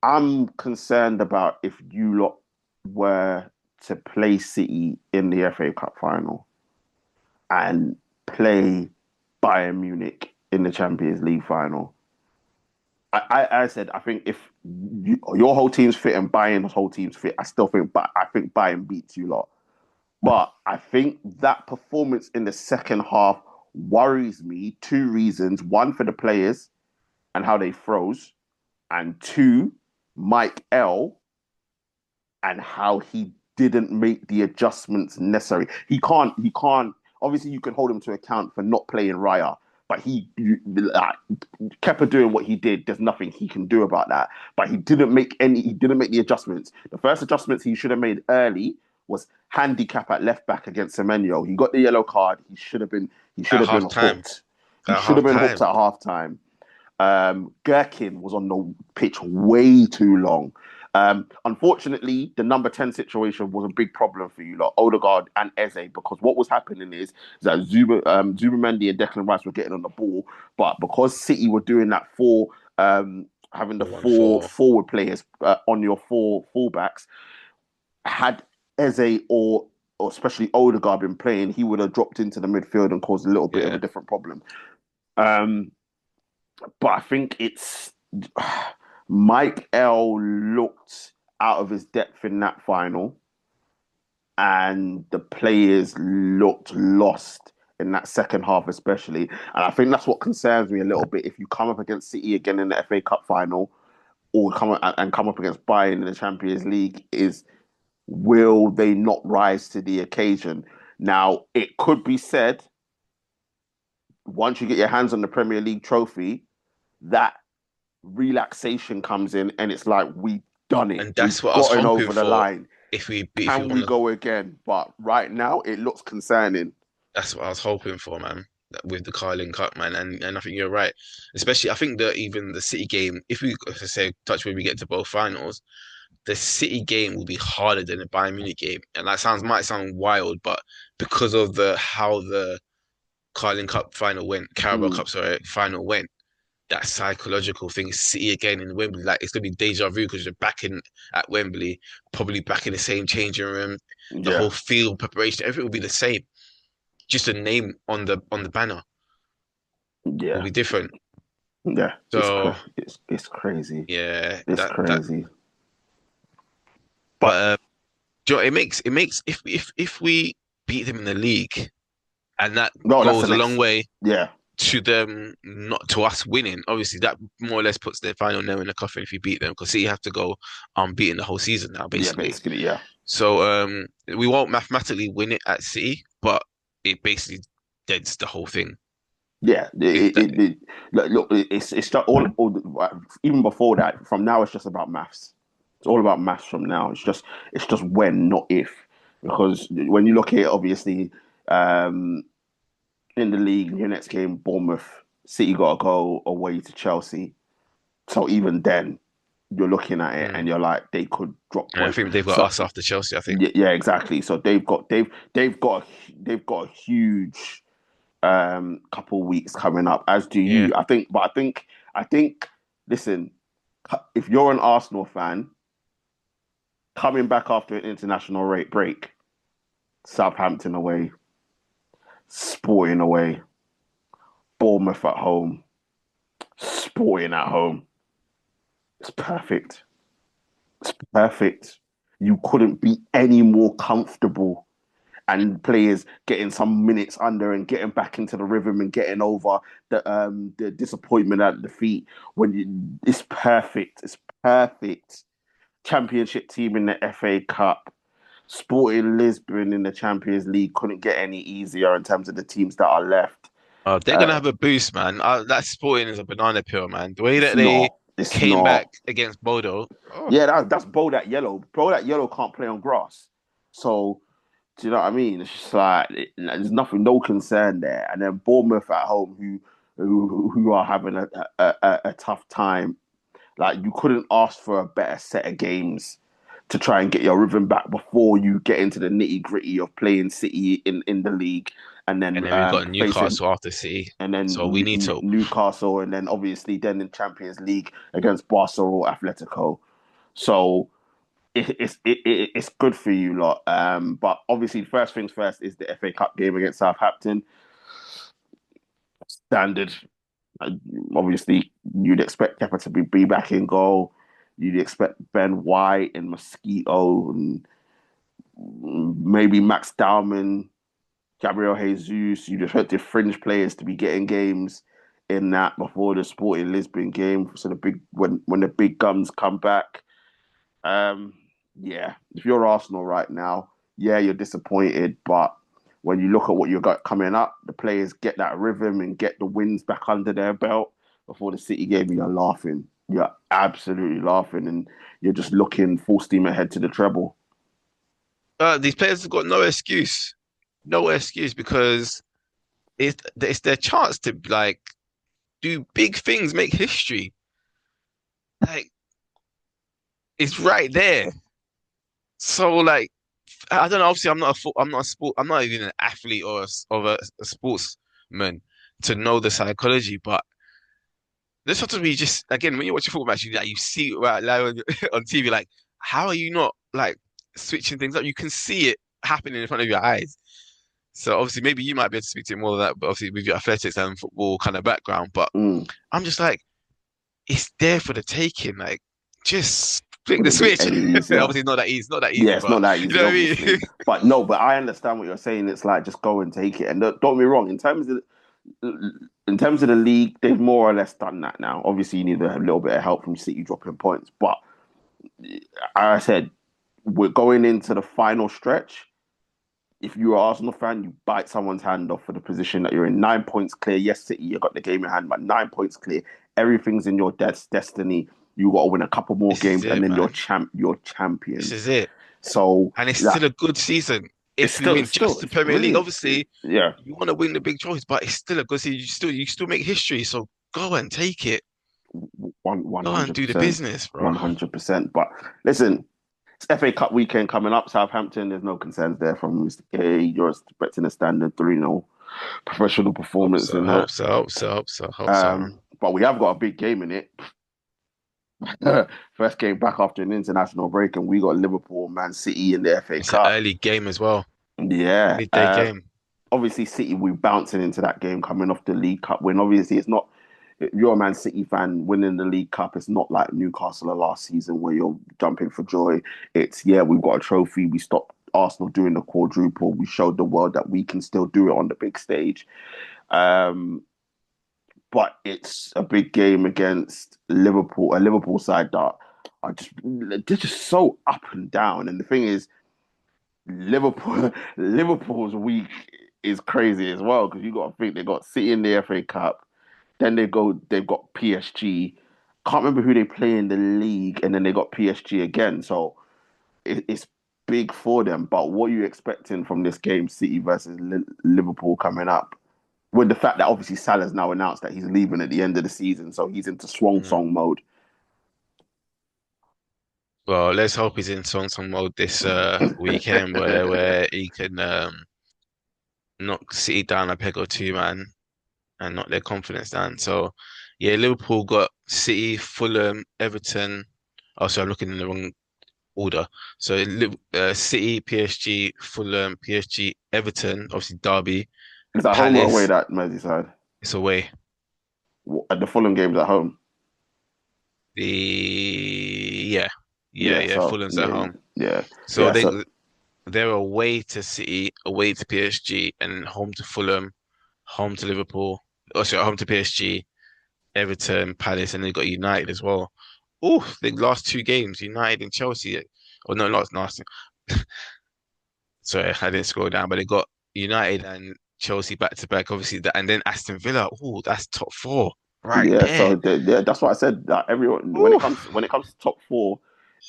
I'm concerned about if you lot were to play City in the FA Cup final and play Bayern Munich in the Champions League final. I said I think if your whole team's fit and Bayern's whole team's fit, I think Bayern beats you lot. But I think that performance in the second half worries me. 2 reasons: one, for the players and how they froze, and two, Mike L and how he didn't make the adjustments necessary. He can't. Obviously, you can hold him to account for not playing Raya, but Kepa doing what he did. There's nothing he can do about that. But he didn't make any. He didn't make the adjustments. The first adjustments he should have made early was handicap at left back against Semenyo. He got the yellow card. He should have been. He should At have been half time. hooked. He At should have half been hooked time. at half time. Gherkin was on the pitch way too long. Unfortunately, the number 10 situation was a big problem for you lot, Odegaard and Eze, because what was happening is that Zubamendi and Declan Rice were getting on the ball, but because City were doing that having the 4-1-4. forward players on your 4 fullbacks, had Eze or especially Odegaard been playing, he would have dropped into the midfield and caused a little bit of a Yeah. different problem. But I think it's Mike L looked out of his depth in that final, and the players looked lost in that second half, especially. And I think that's what concerns me a little bit. If you come up against City again in the FA Cup final, or come up against Bayern in the Champions League, is will they not rise to the occasion? Now, it could be said once you get your hands on the Premier League trophy, that relaxation comes in and it's like we've done it. And We've that's what I was gotten hoping over the for. line. If we Can we want to, go again? But right now it looks concerning. that's what I was hoping for, man. With the Carling Cup, man, and I think you're right. Especially, I think that even the City game, if we, as I say, touch when we get to both finals, the City game will be harder than the Bayern Munich game, and that might sound wild, but because of the how the Carling Cup final went, Carabao Mm, Cup, sorry, final went, that psychological thing, City again in Wembley, like it's gonna be deja vu because you're back in at Wembley, probably back in the same changing room, the yeah, whole field preparation, everything will be the same. Just a name on the banner will yeah, be different. yeah. So It's crazy. yeah, It's that. crazy. But But do you know, it makes if we beat them in the league, and that no, that's the goes a long next. way Yeah, to them, not to us winning. Obviously, that more or less puts their final nail in the coffin if you beat them, because you have to go unbeaten the whole season now, yeah, basically. basically, yeah, So we won't mathematically win it at City, but it basically deads the whole thing. yeah. If that, Look, it's just even before that. From now, it's just about maths. It's all about maths from now. It's just when, not if, because when you look at it, obviously, um, in the league, your next game, Bournemouth, City got to go away to Chelsea. So even then, you're looking at it mm. and you're like, they could drop And I points. think they've got So us after Chelsea, I think. yeah, exactly. So they've got a huge couple weeks coming up, as do Yeah. you. I think. Listen, if you're an Arsenal fan coming back after an international break, Southampton away, Sporting away, Bournemouth at home, Sporting at home. It's perfect. It's perfect. You couldn't be any more comfortable. and players getting some minutes under and getting back into the rhythm and getting over the disappointment at defeat. It's perfect. It's perfect. Championship team in the FA Cup. Sporting Lisbon in the Champions League couldn't get any easier in terms of the teams that are left. They're gonna have a boost, man. That Sporting is a banana peel, man. The way It's that they not. It's came back not. against Bodo, oh, Yeah, that's Bow that yellow. Bow that yellow can't play on grass. So do you know what I mean? It's just like there's nothing, no concern there. And then Bournemouth at home, who are having a tough time. Like you couldn't ask for a better set of games to try and get your rhythm back before you get into the nitty gritty of playing City in the league, and and then then we've got facing Newcastle after City, and so we need then to. Newcastle, and then obviously then in Champions League against Barca or Atletico. So it's good for you lot. But obviously, first things first is the FA Cup game against Southampton. Standard. Uh, Obviously, you'd expect Kepa to be back in goal. You'd expect Ben White and Mosquito and maybe Max Dowman, Gabriel Jesus. You'd expect the fringe players to be getting games in that before the Sporting Lisbon game. So the big when the big guns come back. Um, yeah, if you're Arsenal right now, yeah, you're disappointed, but when you look at what you got coming up, the players get that rhythm and get the wins back under their belt before the City game, you're laughing. You're absolutely laughing, and you're just looking full steam ahead to the treble. These players have got no excuse because it's their chance to like do big things, make history. Like it's right there. So like I don't know. Obviously, I'm not a sport. I'm not even an athlete or a sportsman to know the psychology. But there's sometimes we just again when you watch a football match, you see it right live on TV. Like, how are you not like switching things up? You can see it happening in front of your eyes. So obviously, maybe you might be able to speak to it more of that. But obviously, with your athletics and football kind of background. But Mm. I'm just like, it's there for the taking. Like, just flick Would the it be switch. any easier? Obviously, it's not that easy. It's not that Yeah, easy. it's not But that you easy, know what I mean? obviously. But no, but I understand what you're saying. It's like just go and take it. And don't get me wrong, in terms of the league, they've more or less done that now. Obviously, you need a little bit of help from City dropping points, but I said we're going into the final stretch. If you're an Arsenal fan, you bite someone's hand off for the position that you're in. 9 points clear. Yes, City, you got the game in hand, but 9 points clear. Everything's in your destiny. You got to win a couple more This is games, and it, then you're man. champ. You're This champions. is it. So And it's that still a good season. it's If we still, win just the it's Premier League, brilliant. obviously Yeah, you want to win the big trophies, but it's still a good season. You still make history. So go and take it. one Go and hundred do the percent, business, bro. 100%. But listen, it's FA Cup weekend coming up. Southampton, there's no concerns there from Mr. K. You're expecting a standard 3-0 professional Hope performance so, in hope that. so, hope so, hope so, hope so, man. But we have got a big game in it. First game back after an international break, and we got Liverpool, Man City in the FA It's an Cup. early game as well. Yeah. Midday game. Obviously, City, we're bouncing into that game coming off the League Cup win. Obviously, it's not, if you're a Man City fan winning the League Cup, it's not like Newcastle last season where you're jumping for joy. It's, yeah, we've got a trophy. We stopped Arsenal doing the quadruple. We showed the world that we can still do it on the big stage. Um, but it's a big game against Liverpool, a Liverpool side that they're just so up and down. And the thing is, Liverpool's week is crazy as well because you got to think they got City in the FA Cup, then they've got PSG. Can't remember who they play in the league, and then they got PSG again. So it's big for them. But what are you expecting from this game, City versus Liverpool coming up? With the fact that obviously Salah's now announced that he's leaving at the end of the season, so he's into swan Mm. song mode. Well, let's hope he's in song mode this weekend where he can knock City down a peg or two, man, and knock their confidence down. So yeah, Liverpool got City, Fulham, Everton. Oh, sorry, I'm looking in the wrong order. So City, PSG, Fulham, PSG, Everton, obviously Derby, Is that home or away, Palace. that Merseyside? It's away. At the Fulham games at home. The yeah, Yeah, so Fulham's at yeah, home. yeah, So yeah. they So they're away to City, away to PSG, and home to Fulham, home to Liverpool. Also, home to PSG, Everton, Palace, and they got United as well. Oh, the last two games, United and Chelsea. Oh no, not last. Sorry, I didn't scroll down, but they got United and Chelsea back to back. Obviously, that, and then Aston Villa. Oh, that's top four right Yeah, there. so that's what I said. That everyone, when it Ooh, comes to top four,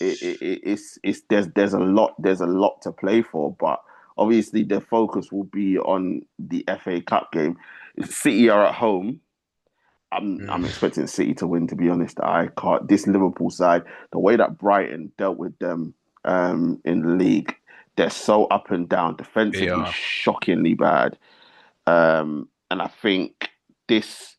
it's there's a lot to play for. But obviously, the focus will be on the FA Cup game. City are at home. I'm mm, expecting City to win. To be honest, I can't. This Liverpool side, the way that Brighton dealt with them in the league, they're so up and down. they Defensively, are. shockingly bad. And this.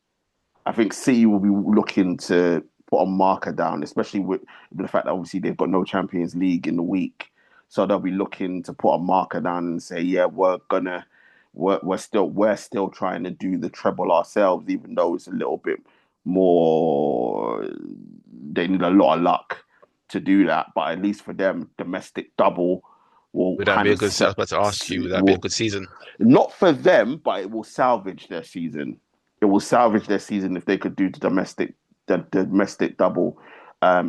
I think City will be looking to put a marker down, especially with the fact that obviously they've got no Champions League in the week. So they'll be looking to put a marker down and say, yeah, we're still trying to do the treble ourselves, even though it's a little bit more. They need a lot of luck to do that, but at least for them, domestic double will Would that kind be a of good? I was about to ask you. Would that be a will good season? not for them, but it will salvage their season. It will salvage their season if they could do the domestic double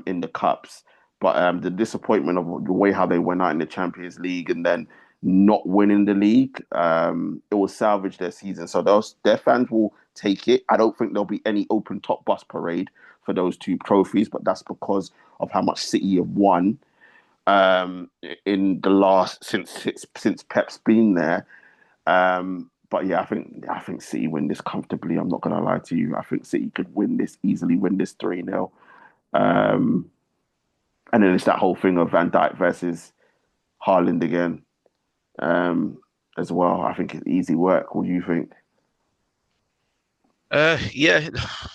in the cups. But the disappointment of the way how they went out in the Champions League and then not winning the league, it will salvage their season. So their fans will take it. I don't think there'll be any open top bus parade for those two trophies, but that's because of how much City have won in the last since Pep's been there. But yeah, I think City win this comfortably. I'm not gonna lie to you. I think City could win this easily, win this 3-0. Um, and then it's that whole thing of Van Dijk versus Haaland again, um, as well. I think it's easy work. What do you think? Yeah,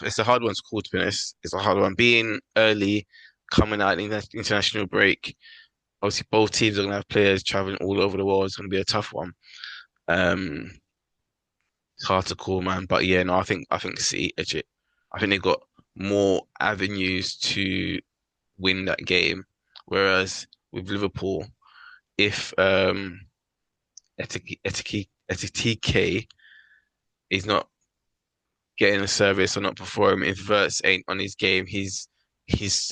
it's a hard one to call, to be honest. It's a hard one. Being early, coming out in the international break. Obviously, both teams are gonna have players traveling all over the world. It's gonna be a tough one. Um, it's hard to call, man. But yeah, no, I think City edge it. I think they've got more avenues to win that game. Whereas with Liverpool, if Etike is not getting a service or not performing, if Verts ain't on his game, he's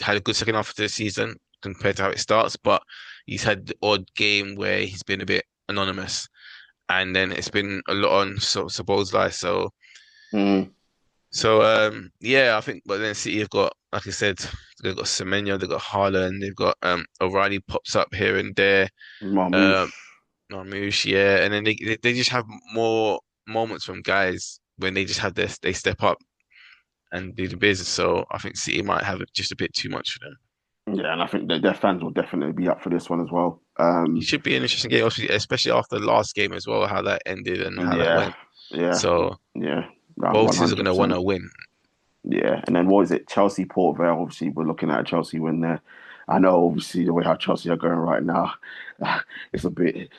had a good second half of the season compared to how it starts, but he's had the odd game where he's been a bit anonymous, and then it's been a lot on Szoboszlai. Mm. Yeah, I think. But then City have got, like I said, they've got Semenyo, they've got Haaland, they've got O'Reilly pops up here and there. Marmoush. Um, Marmoush, yeah, and then they just have more moments from guys when they just have this, they step up and do the business. So I think City might have just a bit too much for them. Yeah, and I think that their fans will definitely be up for this one as well. It should be an interesting game, especially after the last game as well, how that ended and how that Yeah, went. yeah, So yeah. No, both teams are going to want 100%. to win. Yeah, and then what is it? Chelsea Port Vale. Obviously, we're looking at a Chelsea win there. I know, obviously, the way how Chelsea are going right now, it's a bit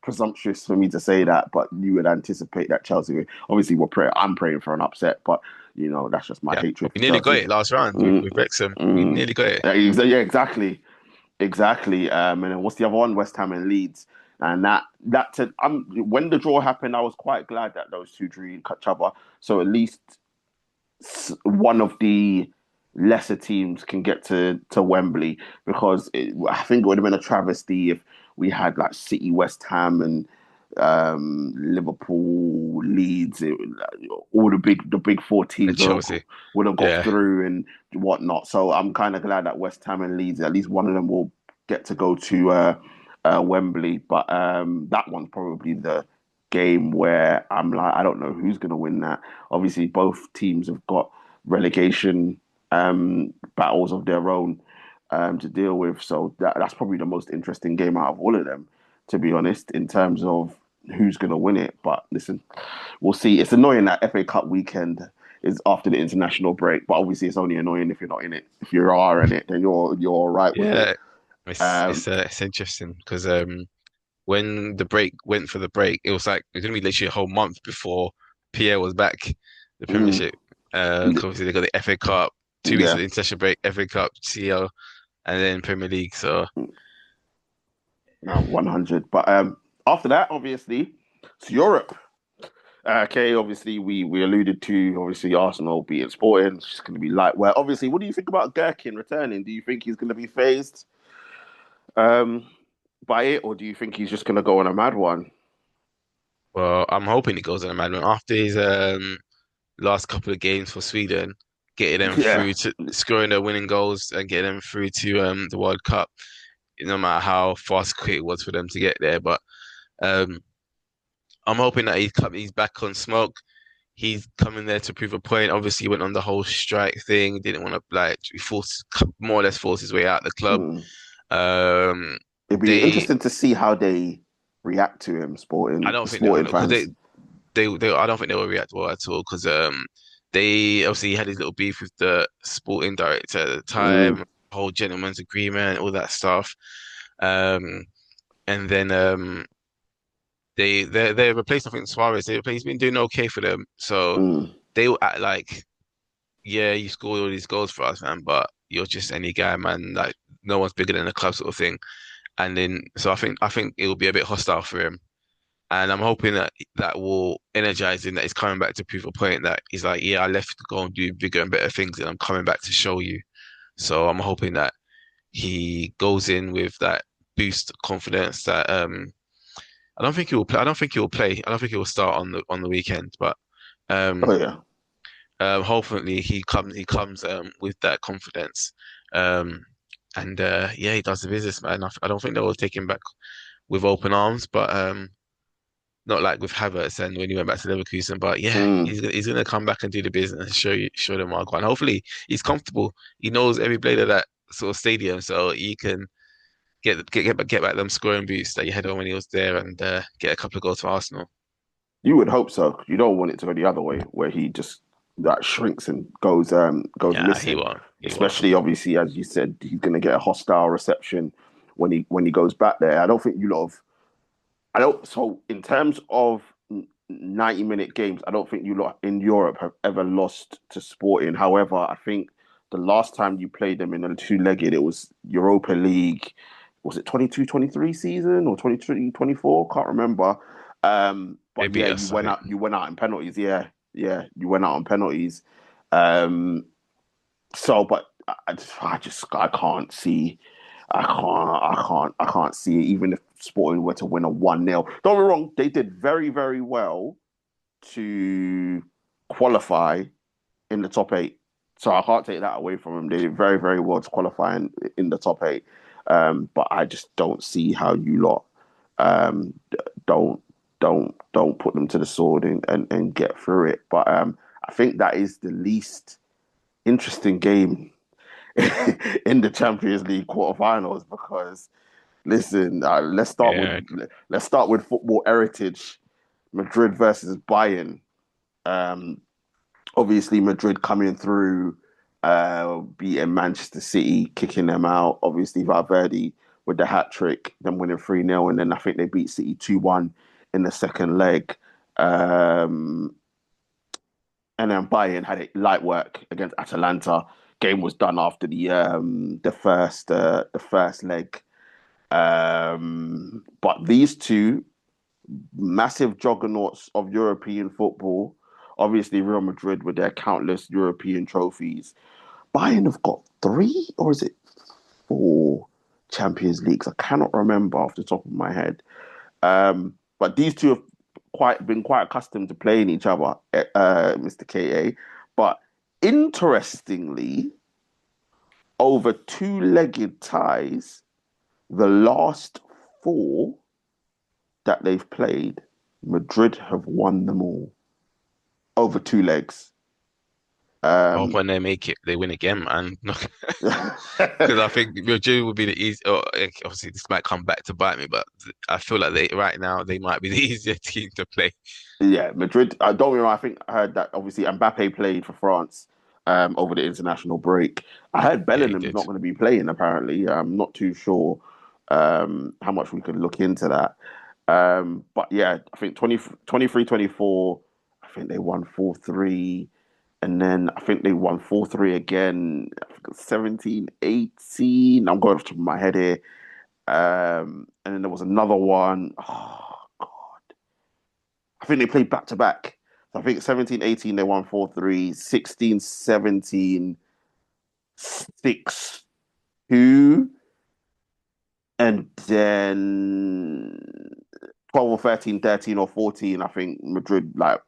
presumptuous for me to say that, but you would anticipate that Chelsea win. Obviously, I'm praying for an upset, but that's just my Yeah, hatred we for nearly got Chelsea. it last round with, Mm, with Wrexham. We mm. nearly got it. Yeah, exactly. Exactly. And then what's the other one? West Ham and Leeds. And when the draw happened, I was quite glad that those two drew each other. So at least one of the lesser teams can get to Wembley because I think it would have been a travesty if we had like City, West Ham, and Liverpool, Leeds, all the big four And teams Chelsea. would have got Yeah, through and whatnot. So I'm kind of glad that West Ham and Leeds, at least one of them will get to go to Wembley. But that one's probably the game where I'm like, I don't know who's going to win that. Obviously, both teams have got relegation battles of their own to deal with. So that's probably the most interesting game out of all of them, to be honest, in terms of who's going to win it. But listen, we'll see. It's annoying that FA Cup weekend is after the international break, but obviously it's only annoying if you're not in it. If you are in it, then you're all right with it. yeah. It's Um, it's uh, it's interesting because when the break went for the break, it was like it was gonna be literally a whole month before Pierre was back, the mm, Premiership. 'Cause obviously they got the FA Cup, 2 weeks of yeah, the international break, FA Cup, CL, and then Premier League. So No, 100. But after that, obviously, it's Europe. Okay, obviously we alluded to obviously Arsenal being Sporting. It's just going to be lightweight. Obviously, what do you think about Gherkin returning? Do you think he's going to be phased um, by it, or do you think he's just going to go on a mad one? Well, I'm hoping he goes on a madman after his last couple of games for Sweden, getting them Yeah. through to scoring their winning goals and getting them through to the World Cup. No matter how fast quick it was for them to get there, but um, I'm hoping that he's back on smoke. He's coming there to prove a point. Obviously, he went on the whole strike thing. Didn't want to like force more or less force his way out of the club. Hmm. Um, It'd be they, interesting to see how they react to him, I Sporting don't think they're Sporting gonna because fans. I don't think they will react well at all because they obviously had his little beef with the sporting director at the Mm, time, whole gentleman's agreement, all that stuff. Um, and then they replaced I think Suarez. He's been doing okay for them, so mm, they will act like yeah, you scored all these goals for us, man, but you're just any guy, man. Like no one's bigger than the club, sort of thing. And then so I think it will be a bit hostile for him. And I'm hoping that that will energize him, that he's coming back to prove a point that he's like, yeah, I left to go and do bigger and better things, and I'm coming back to show you. So I'm hoping that he goes in with that boost of confidence that I don't think he will play. I don't think he will play. I don't think he will start on the weekend, but oh um yeah. hopefully he comes with that confidence. Um and yeah, he does the business, man. I don't think they will take him back with open arms, but not like with Havertz and when he went back to Leverkusen, but yeah, Mm. he's gonna come back and do the business and show them what. And hopefully he's comfortable. He knows every blade of that sort of stadium, so he can get back them scoring boots that he had on when he was there and get a couple of goals for Arsenal. You would hope so. 'Cause you don't want it to go the other way, where he just that shrinks and goes Yeah, he missing. won't. He won't. Especially, obviously, as you said, he's going to get a hostile reception when he goes back there. I don't think you lot have. I don't. So, in terms of 90-minute games, I don't think you lot in Europe have ever lost to Sporting. However, I think the last time you played them in a two-legged, it was Europa League. Was it 22-23 season or 23-24? Can't remember. They But beat yeah, us, I think. you went out in penalties. Yeah, yeah, you went out on penalties. Um, so, but I can't see. I can't see it. Even if Sporting were to win a 1-0. Don't get me wrong, they did very, very well to qualify in the top eight. So I can't take that away from them. They did very, very well to qualify in the top eight. But I just don't see how you lot um, don't don't put them to the sword and get through it. But I think that is the least interesting game in the Champions League quarterfinals because listen, Yeah, let's start with football heritage. Madrid versus Bayern. Um, Obviously, Madrid coming through, beating Manchester City, kicking them out. Obviously, Valverde with the hat trick, then winning 3-0, and then I think they beat City 2-1 in the second leg. Um, and then Bayern had it light work against Atalanta. Game was done after the first leg. But these two massive juggernauts of European football, obviously Real Madrid with their countless European trophies. Bayern have got three or is it four Champions Leagues? I cannot remember off the top of my head. But these two have quite accustomed to playing each other, Mr. KA. But interestingly, over two-legged ties, the last four that they've played, Madrid have won them all over two legs. I hope Um, when they make it, they win again, man. Because I think Madrid would be the easy. Obviously, this might come back to bite me, but I feel like they right now they might be the easier team to play. yeah, Madrid. Don't get me wrong. I think I heard that obviously Mbappe played for France over the international break. I heard Yeah, he Bellingham's did. not going to be playing. Apparently, I'm not too sure how much we could look into that. But yeah, I think 23-24. I think they won 4-3. And then I think they won 4-3 again, 17-18. I'm going off the top of my head here. And then there was another one. Oh God, I think they played back to back. So I think 17-18 they won 4-3, 16-17 6-2, and then 12 or 13 or 14, I think Madrid like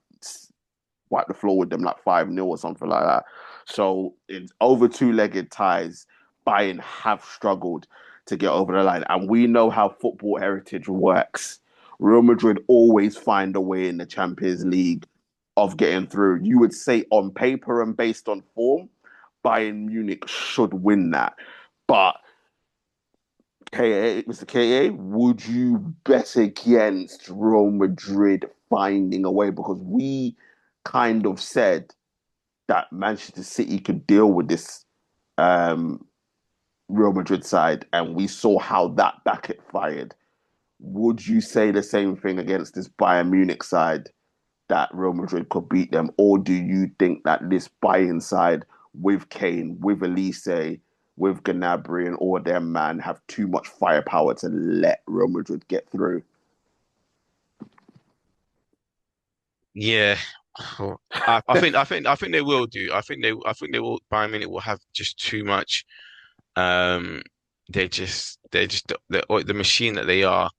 wiped the floor with them like 5-0 or something like that. So it's over two-legged ties. Bayern have struggled to get over the line. And we know how football heritage works. Real Madrid always find a way in the Champions League of getting through. You would say on paper and based on form, Bayern Munich should win that. But KA, Mr. KA, would you bet against Real Madrid finding a way? Because we kind of said that Manchester City could deal with this um, Real Madrid side, and we saw how that backfired. Would you say the same thing against this Bayern Munich side that Real Madrid could beat them, or do you think that this Bayern side with Kane, with Elise, with Gnabry, and all them man have too much firepower to let Real Madrid get through? Yeah. I think they will do. I think they will. Bayern Munich will have just too much. Um, they're just the machine that they are.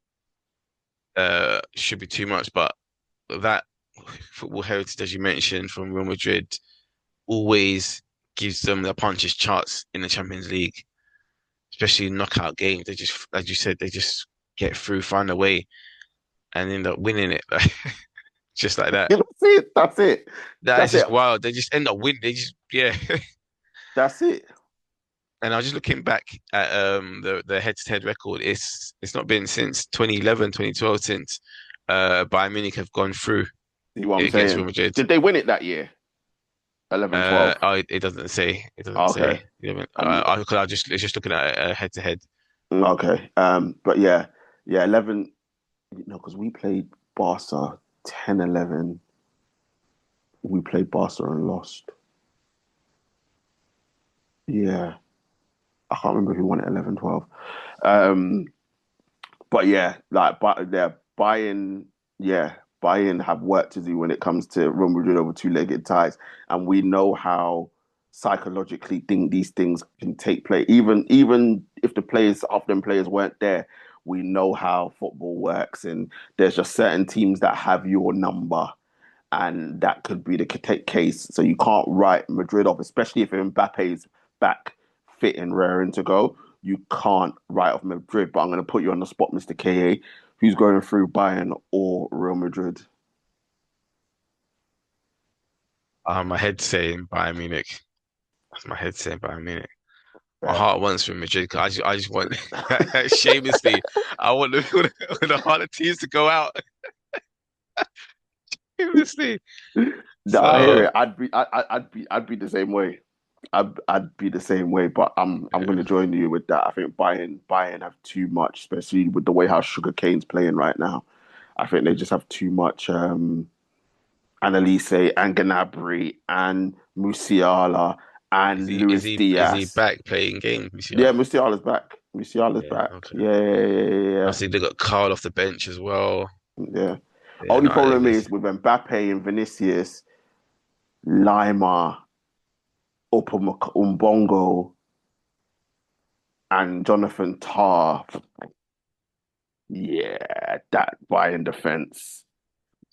Should be too much, but that football heritage, as you mentioned, from Real Madrid, always gives them the puncher's chance in the Champions League, especially in knockout games. They just, as you said, they just get through, find a way, and end up winning it, just like that. Yeah, that's it. That's it. That is That's it. just wild. They just end up winning. They just, yeah. That's it. And I was just looking back at the head-to-head record. It's not been since 2011, 2012 since Bayern Munich have gone through See what I'm against Real saying? Madrid. Did they win it that year? 11-12. It doesn't say. It doesn't Okay. say. You know, And because I just it's just looking at head-to-head. okay. But yeah, yeah, 11. Because we played Barca 10-11. We played Barca and lost. Yeah. I can't remember who won it 11-12. Um, but yeah, but they're yeah, Bayern have work to do when it comes to Real Madrid over two-legged ties. And we know how psychologically think these things can take place. Even if the players, half them players weren't there, we know how football works. And there's just certain teams that have your number, and that could be the case. So you can't write Madrid off, especially if Mbappe's back fit and raring to go. You can't write off Madrid. But I'm going to put you on the spot, Mr. KA. Who's going through Bayern or Real Madrid? My head's saying Bayern Munich. That's my head saying Bayern Munich. My Yeah. heart wants Real Madrid 'cause I just want shamelessly. I want the harder teams to go out. Shamelessly. No, I hear So it. I'd be the same way. I'd be the same way, but I'm going yeah. to join you with that. I think Bayern have too much, especially with the way how Sugar Cane's playing right now. I think they just have too much. Annalise and Gnabry and Musiala Is and he is Luis he is he Diaz. back playing game this year? Yeah, Musiala's back. Musiala's Yeah, back. okay. Yeah, I yeah, see they got Carl off the bench as well. yeah, yeah. Yeah, Only no, problem is with Mbappe and Vinicius, Lima, Umbongo, and Jonathan Tah. Yeah, that Bayern defense.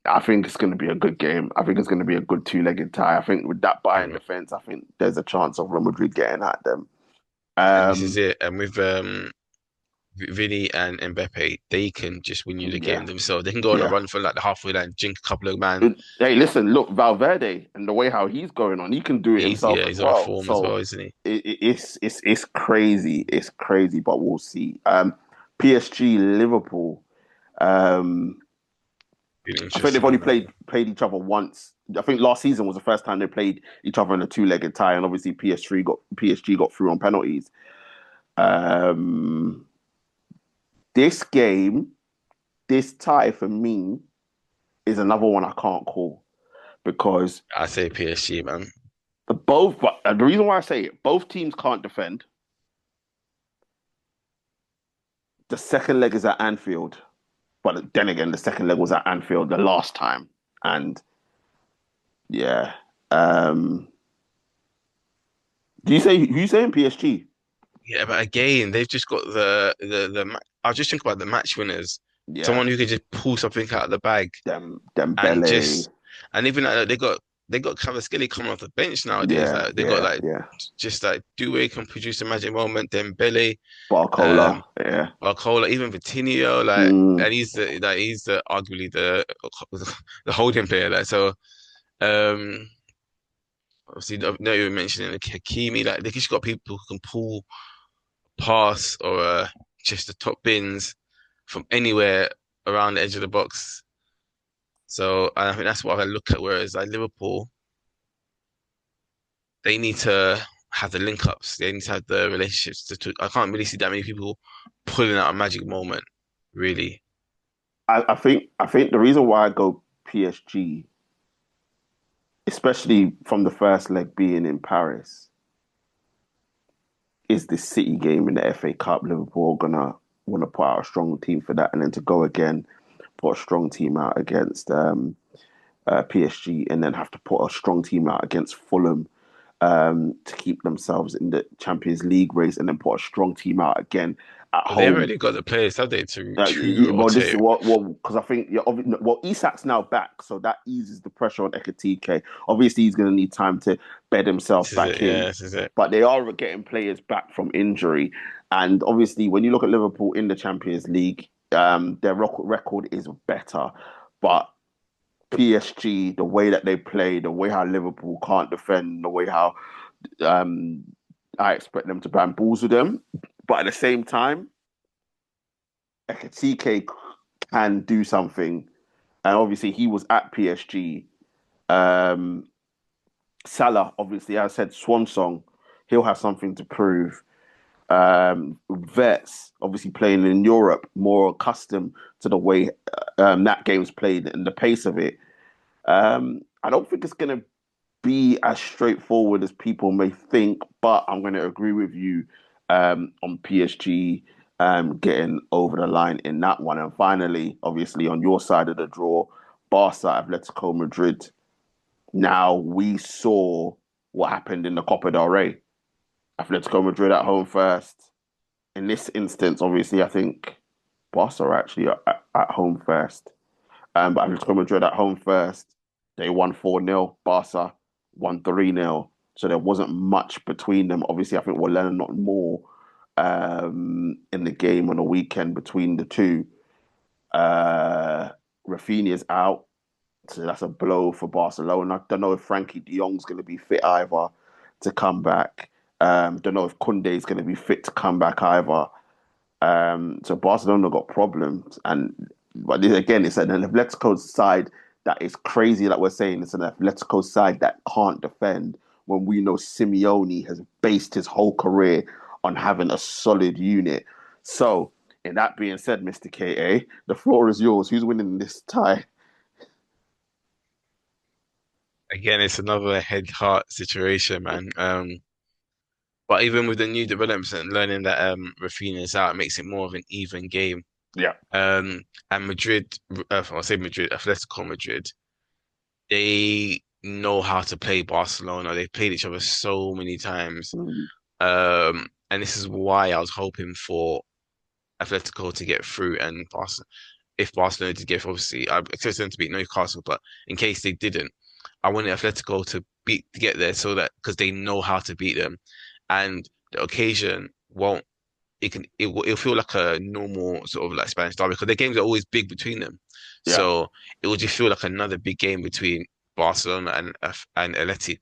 I think it's going to be a good game. I think it's going to be a good two-legged tie. I think with that Bayern yeah. defense, I think there's a chance of Real Madrid getting at them. And this is Um, it. And with Vinny and Mbappe, they can just win you the game yeah, themselves. They can go on a yeah. run for like the halfway line, jink a couple of man. Hey, listen, look, Valverde and the way how he's going on, he can do it himself as He's on well. form as well, So isn't he? it's crazy. It's crazy, but we'll see. PSG Liverpool. Um, Really I think they've interesting only one that played each other once. I think last season was the first time they played each other in a two-legged tie, and obviously PSG got through on penalties. Um, this game, this tie for me is another one I can't call because I say PSG, man. the reason why I say it, both teams can't defend. the second leg is at Anfield, but then again, the second leg was at Anfield the last time, and yeah. Um, do you say who you saying PSG? Yeah, but again, they've just got I was just thinking about the match winners. Yeah, Someone who could just pull something out of the bag and Dembele. just and even like, they got Kvaratskhelia coming off the bench nowadays. Yeah, Like they got yeah, like yeah. just like Doué can produce a magic moment. Dembele, Barcola. um, Yeah. Barcola, even Vitinho, like, Mm, and he's the arguably the holding player. Like so, um, obviously, no, you were mentioning like Hakimi. Like they just got people who can pull, pass, or just the top bins from anywhere around the edge of the box. So, and I think that's what I look at. Whereas like Liverpool, they need to have the link ups. They need to have the relationships. I can't really see that many people pulling out a magic moment, really. I think the reason why I go PSG, especially from the first leg being in Paris, is the City game in the FA Cup. Liverpool are gonna want to put out a strong team for that, and then to go again, put a strong team out against PSG, and then have to put a strong team out against Fulham to keep themselves in the Champions League race, and then put a strong team out again at But they've home. already got the players, have they, to Well, this is rotate? what because I think Isak's now back, so that eases the pressure on Ekatike. Obviously, he's going to need time to bed himself This is back it. Yeah, in, this is it. but they are getting players back from injury, and obviously, when you look at Liverpool in the Champions League, their record is better, but PSG, the way that they play, the way how Liverpool can't defend, the way how um, I expect them to bamboozle them, but at the same time, Ekatike can do something. And obviously, he was at PSG. Um, Salah, obviously, as I said, Swan Song, he'll have something to prove. Vets, obviously, playing in Europe, more accustomed to the way that game's played and the pace of it. I don't think it's going to be as straightforward as people may think, but I'm going to agree with you on PSG getting over the line in that one. And finally, obviously, on your side of the draw, Barca, Atletico Madrid. Now we saw what happened in the Copa del Rey. Atletico Madrid at home first. In this instance, obviously, I think Barca are actually at home first. But Atletico Madrid at home first. They won 4-0. Barca won 3-0. So there wasn't much between them. Obviously, I think we'll learn a lot more in the game on the weekend between the two. Uh, Rafinha's out. So that's a blow for Barcelona. I don't know if Frankie de Jong's going to be fit either to come back. Don't know if Kunde is going to be fit to come back either. So Barcelona got problems, but again, it's an Atletico side that is crazy. Like we're saying, it's an Atletico side that can't defend. When we know Simeone has based his whole career on having a solid unit. So, in that being said, Mr. KA, the floor is yours. Who's winning this tie? Again, it's another head-heart situation, man. But even with the new developments and learning that Rafinha's out, it makes it more of an even game. Yeah. Um, and Madrid, I'll say Madrid, Atletico Madrid, they know how to play Barcelona. They've played each other so many times. Mm, And this is why I was hoping for Atletico to get through and Barcelona. If Barcelona did get, obviously, I expected them to beat Newcastle, but in case they didn't, I wanted Atletico to get there so that because they know how to beat them, and the occasion won't. It'll feel like a normal sort of like Spanish derby because their games are always big between them, yeah. so it will just feel like another big game between Barcelona and Atleti.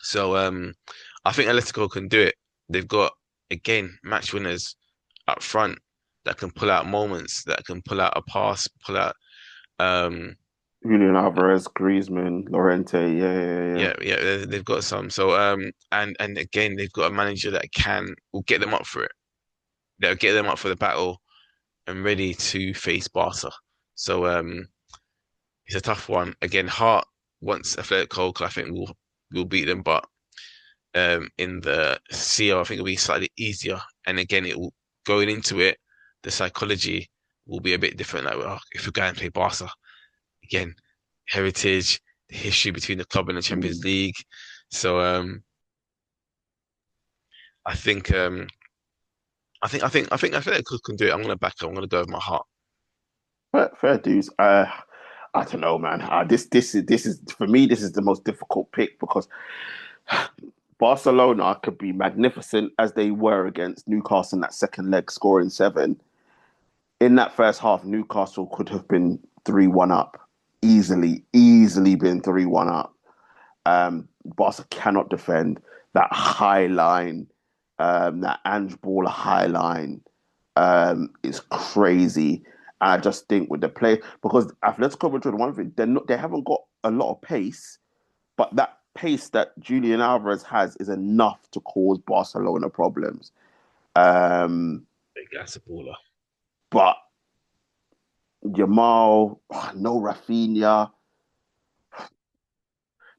So I think Atletico can do it. They've got again match winners up front that can pull out moments, that can pull out a pass, pull out um Julian Alvarez, Griezmann, Lorente. Yeah, yeah, yeah. yeah, they've got some. So and again they've got a manager that will get them up for it. They'll get them up for the battle and ready to face Barca. So it's a tough one. Again, Hart wants Atletico, 'cause I think we'll beat them, but in the CL I think it'll be slightly easier. And again, it will going into it. the psychology will be a bit different. Like, well, if we go and play Barca again, heritage, the history between the club and the Champions Mm. League. So I think I think Cook can do it. I'm gonna back him. I'm gonna go with my heart. Fair dues. I don't know, man. This is for me. This is the most difficult pick because Barcelona could be magnificent as they were against Newcastle in that second leg, scoring seven. In that first half, Newcastle could have been 3-1 up. Easily been 3-1 up. Barca cannot defend that high line, that Ange Ball high line is crazy. And I just think with the play, because Atletico Madrid, one thing, they haven't got a lot of pace, but that pace that Julian Alvarez has is enough to cause Barcelona problems. Um, Big ass baller. but Jamal, no Rafinha.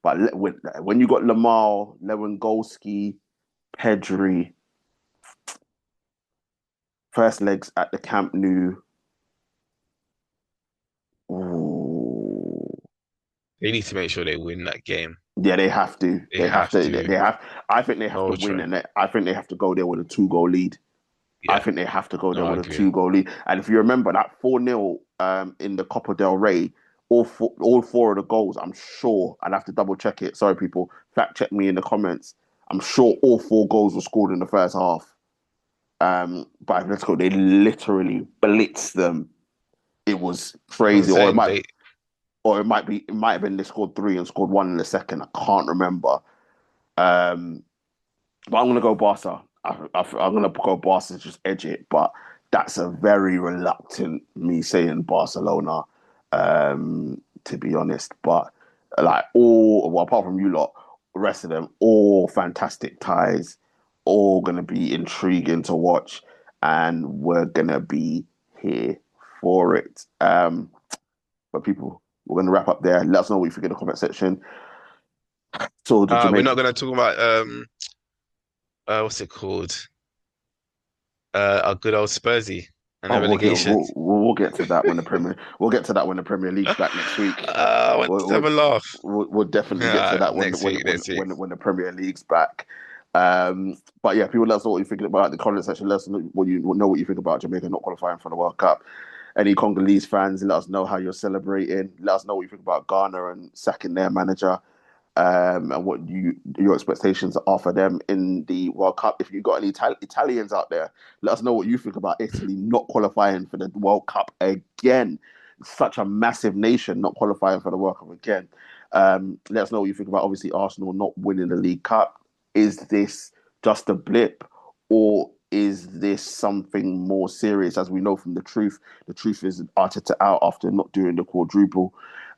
But when you got Lamar, Lewandowski, Pedri, first legs at the Camp Nou. Ooh. They need to make sure they win that game. Yeah, they have to. They They have have to. to. They have. I think they have to No win, choice. and I think they have to go there with a 2-goal lead. I Yeah, think they have to go there no, I with a agree. 2-goal lead. And if you remember that 4-0 in the Copa del Rey, all four of the goals, I'm sure, I'd have to double check it. Sorry, people, fact check me in the comments. I'm sure all four goals were scored in the first half. But let's go. They literally blitzed them. It was That's what I'm crazy. Or it saying. might, it might have been they scored three and scored one in the second. I can't remember. Um, but I'm gonna go Barca. I'm gonna go Barca to just edge it, but that's a very reluctant me saying Barcelona, to be honest. But like apart from you lot, the rest of them all fantastic ties, all gonna be intriguing to watch, and we're gonna be here for it. But people, we're gonna wrap up there. Let us know what you think in the comment section. So the We're Jamaican. not gonna talk about what's it called? Our good old Spursy and the Oh, relegation. we'll get to that when the Premier we'll get to that when the Premier League's back next week. I want We'll, to have we'll, a laugh. we'll definitely get to that Next week, next week. when the Premier League's back. But yeah, people let us know what you think about the comment section. Let us know what you think about Jamaica not qualifying for the World Cup. Any Congolese fans, let us know how you're celebrating. Let us know what you think about Ghana and sacking their manager, and what your expectations are for them in the World Cup. If you've got any Italians out there, let us know what you think about Italy not qualifying for the World Cup again. Such a massive nation not qualifying for the World Cup again. Let us know what you think about obviously Arsenal not winning the League Cup. Is this just a blip, or is this something more serious? As we know from the truth is Arteta out after not doing the quadruple.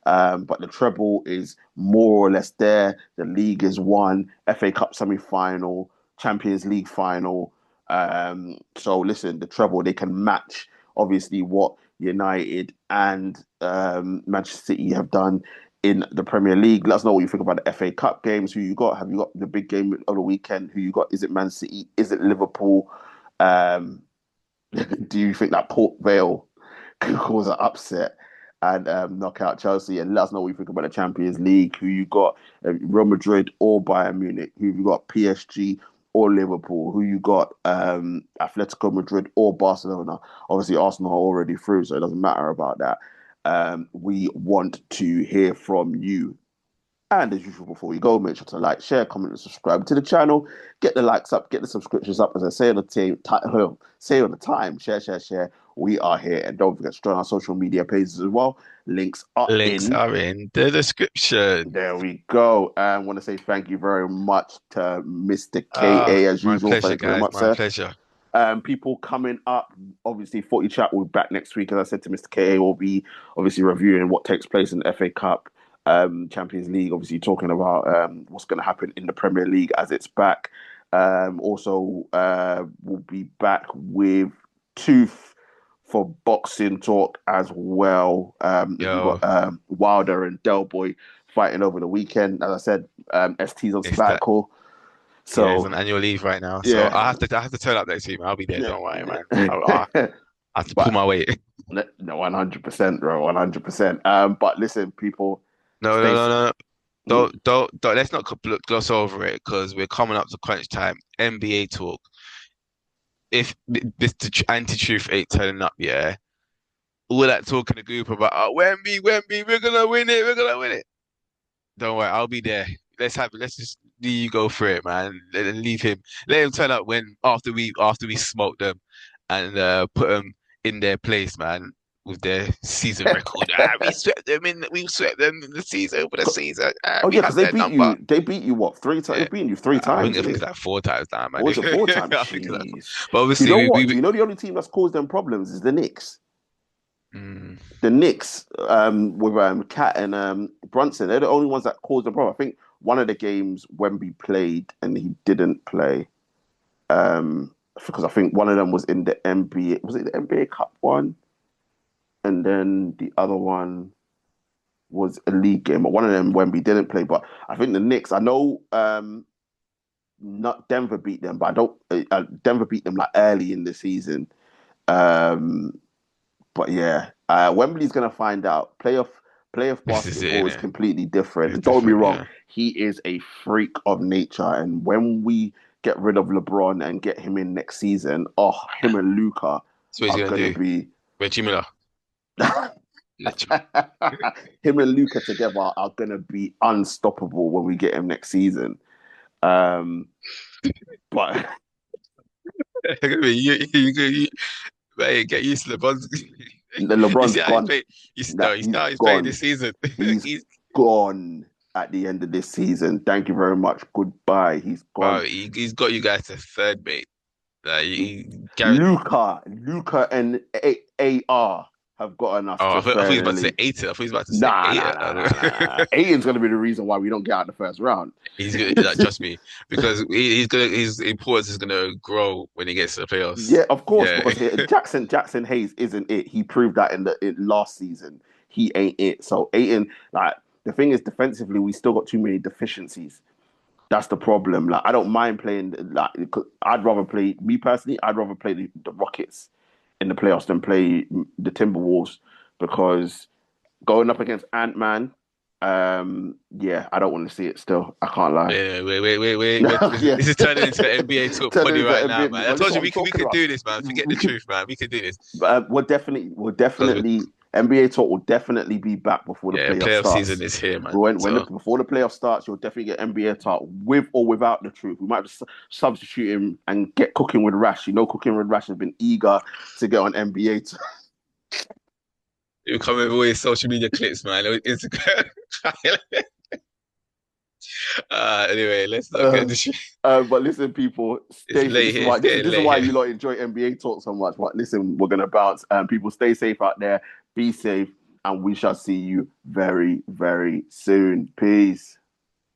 But the treble is more or less there. The league is won. FA Cup semi-final, Champions League final. So listen, the treble, they can match obviously what United and Manchester City have done in the Premier League. Let us know what you think about the FA Cup games. Who you got? Have you got the big game of the weekend? Who you got? Is it Man City? Is it Liverpool? Um, do you think that Port Vale could cause an upset and knock out Chelsea? And let us know what you think about the Champions League. Who you got? Real Madrid or Bayern Munich? Who you got? PSG or Liverpool? Who you got? Atletico Madrid or Barcelona? Obviously, Arsenal are already through, so it doesn't matter about that. We want to hear from you. And as usual, before we go, make sure to like, share, comment, and subscribe to the channel. Get the likes up, get the subscriptions up. As I say on the time, share. We are here, and don't forget to join our social media pages as well. Links are Links in. are in the description. There we go. And I want to say thank you very much to Mr. KA as My usual. pleasure, Thank you very guys. much, My sir. pleasure. People coming up, obviously, Footy Chat will be back next week. As I said to Mr. KA, we'll be obviously reviewing what takes place in the FA Cup, Champions League, obviously talking about what's going to happen in the Premier League as it's back. Also, we'll be back with Tooth for boxing talk as well. We've Yo, got Wilder and Del Boy fighting over the weekend. As I said, ST's on it's that. sabbatical. Yeah, he's So, on annual leave right now, so yeah. I have to turn up next week, man. I'll be there. Don't worry, man. Yeah. I have to pull But my weight. no, 100%, bro, 100%. But listen, people, No, no, stay. no, no. Hmm? Don't. Let's not gloss over it because we're coming up to crunch time. NBA talk. If this anti-truth ain't turning up, yeah, all that talk in the group about Wemby, Wemby, we're gonna win it. Don't worry, I'll be there. Let's just you go for it, man. And leave him. Let him turn up when after we smoke them and put them in their place, man, with their season record. We swept them in the season for the season. Oh We yeah, because have their number. they beat you what, 3 times? Yeah. They've beaten you three I times, think didn't it's they? like 4 times now, man. Or was it 4 times? I think it's like, Jeez. but Do you obviously know what? Do we you know the only team that's caused them problems is the Knicks? mm, The Knicks, with Cat and Brunson, they're the only ones that caused the problem. I think one of the games Wemby played and he didn't play, because I think one of them was in the NBA. Was it the NBA Cup one? And then the other one was a league game. But one of them Wemby didn't play. But I think the Knicks. I know, not Denver beat them, but I don't. Denver beat them like early in the season. Um, But yeah, Wembley's gonna find out. Playoff this is it, basketball is innit? completely different. It's And don't get me different, wrong, yeah. he is a freak of nature. And when we get rid of LeBron and get him in next season, oh, him and Luca That's what he's are gonna gonna do. be. Reggie Miller. Him and Luca together are gonna be unstoppable when we get him next season. Um, but Man, get used to LeBron's. You LeBron's see how he's gone. playing? That You see he's how he's playing gone. this season. He's He's gone at the end of this season. Thank you very much. Goodbye. He's bro, gone. he's got you guys to third, mate. Like he guaranteed. Luca, and AR have gotten us Oh, to I thought he third was in the about to say league. eight. I thought he was about to say Nah, eight. nah, nah, nah, nah. Aiden's gonna be the reason why we don't get out in the first round. He's gonna like, trust me because his importance is gonna grow when he gets to the playoffs. Yeah, of course, Yeah, because Jackson Hayes isn't it. He proved that in last season. He ain't it. So Aiden, like the thing is, defensively, we still got too many deficiencies. That's the problem. Like I don't mind playing. Like I'd rather play me personally. I'd rather play the Rockets in the playoffs than play the Timberwolves because going up against Ant Man, yeah, I don't want to see it. Still, I can't lie. yeah. Wait. Yeah, This is turning into an NBA talk turn it poddy into right a now, bit. man. I But this is told what you I'm we talking could about. do this, man. Forget We the can, truth, man. We could do this we'll because we definitely NBA talk will definitely be back before the yeah, playoff playoff season starts. is here, man. When So before the playoff starts, you'll definitely get NBA talk with or without the truth. We might just substitute him and get cooking with Rash. You know, cooking with Rash has been eager to get on NBA. you come with all your social media clips, man. On Instagram. Anyway, let's not get Uh, this. but listen, people, It's stay safe. late This is here. why It's getting this is late why here. you lot enjoy NBA talk so much. But listen, we're gonna bounce. People, stay safe out there. Be safe, and we shall see you very, very soon. Peace.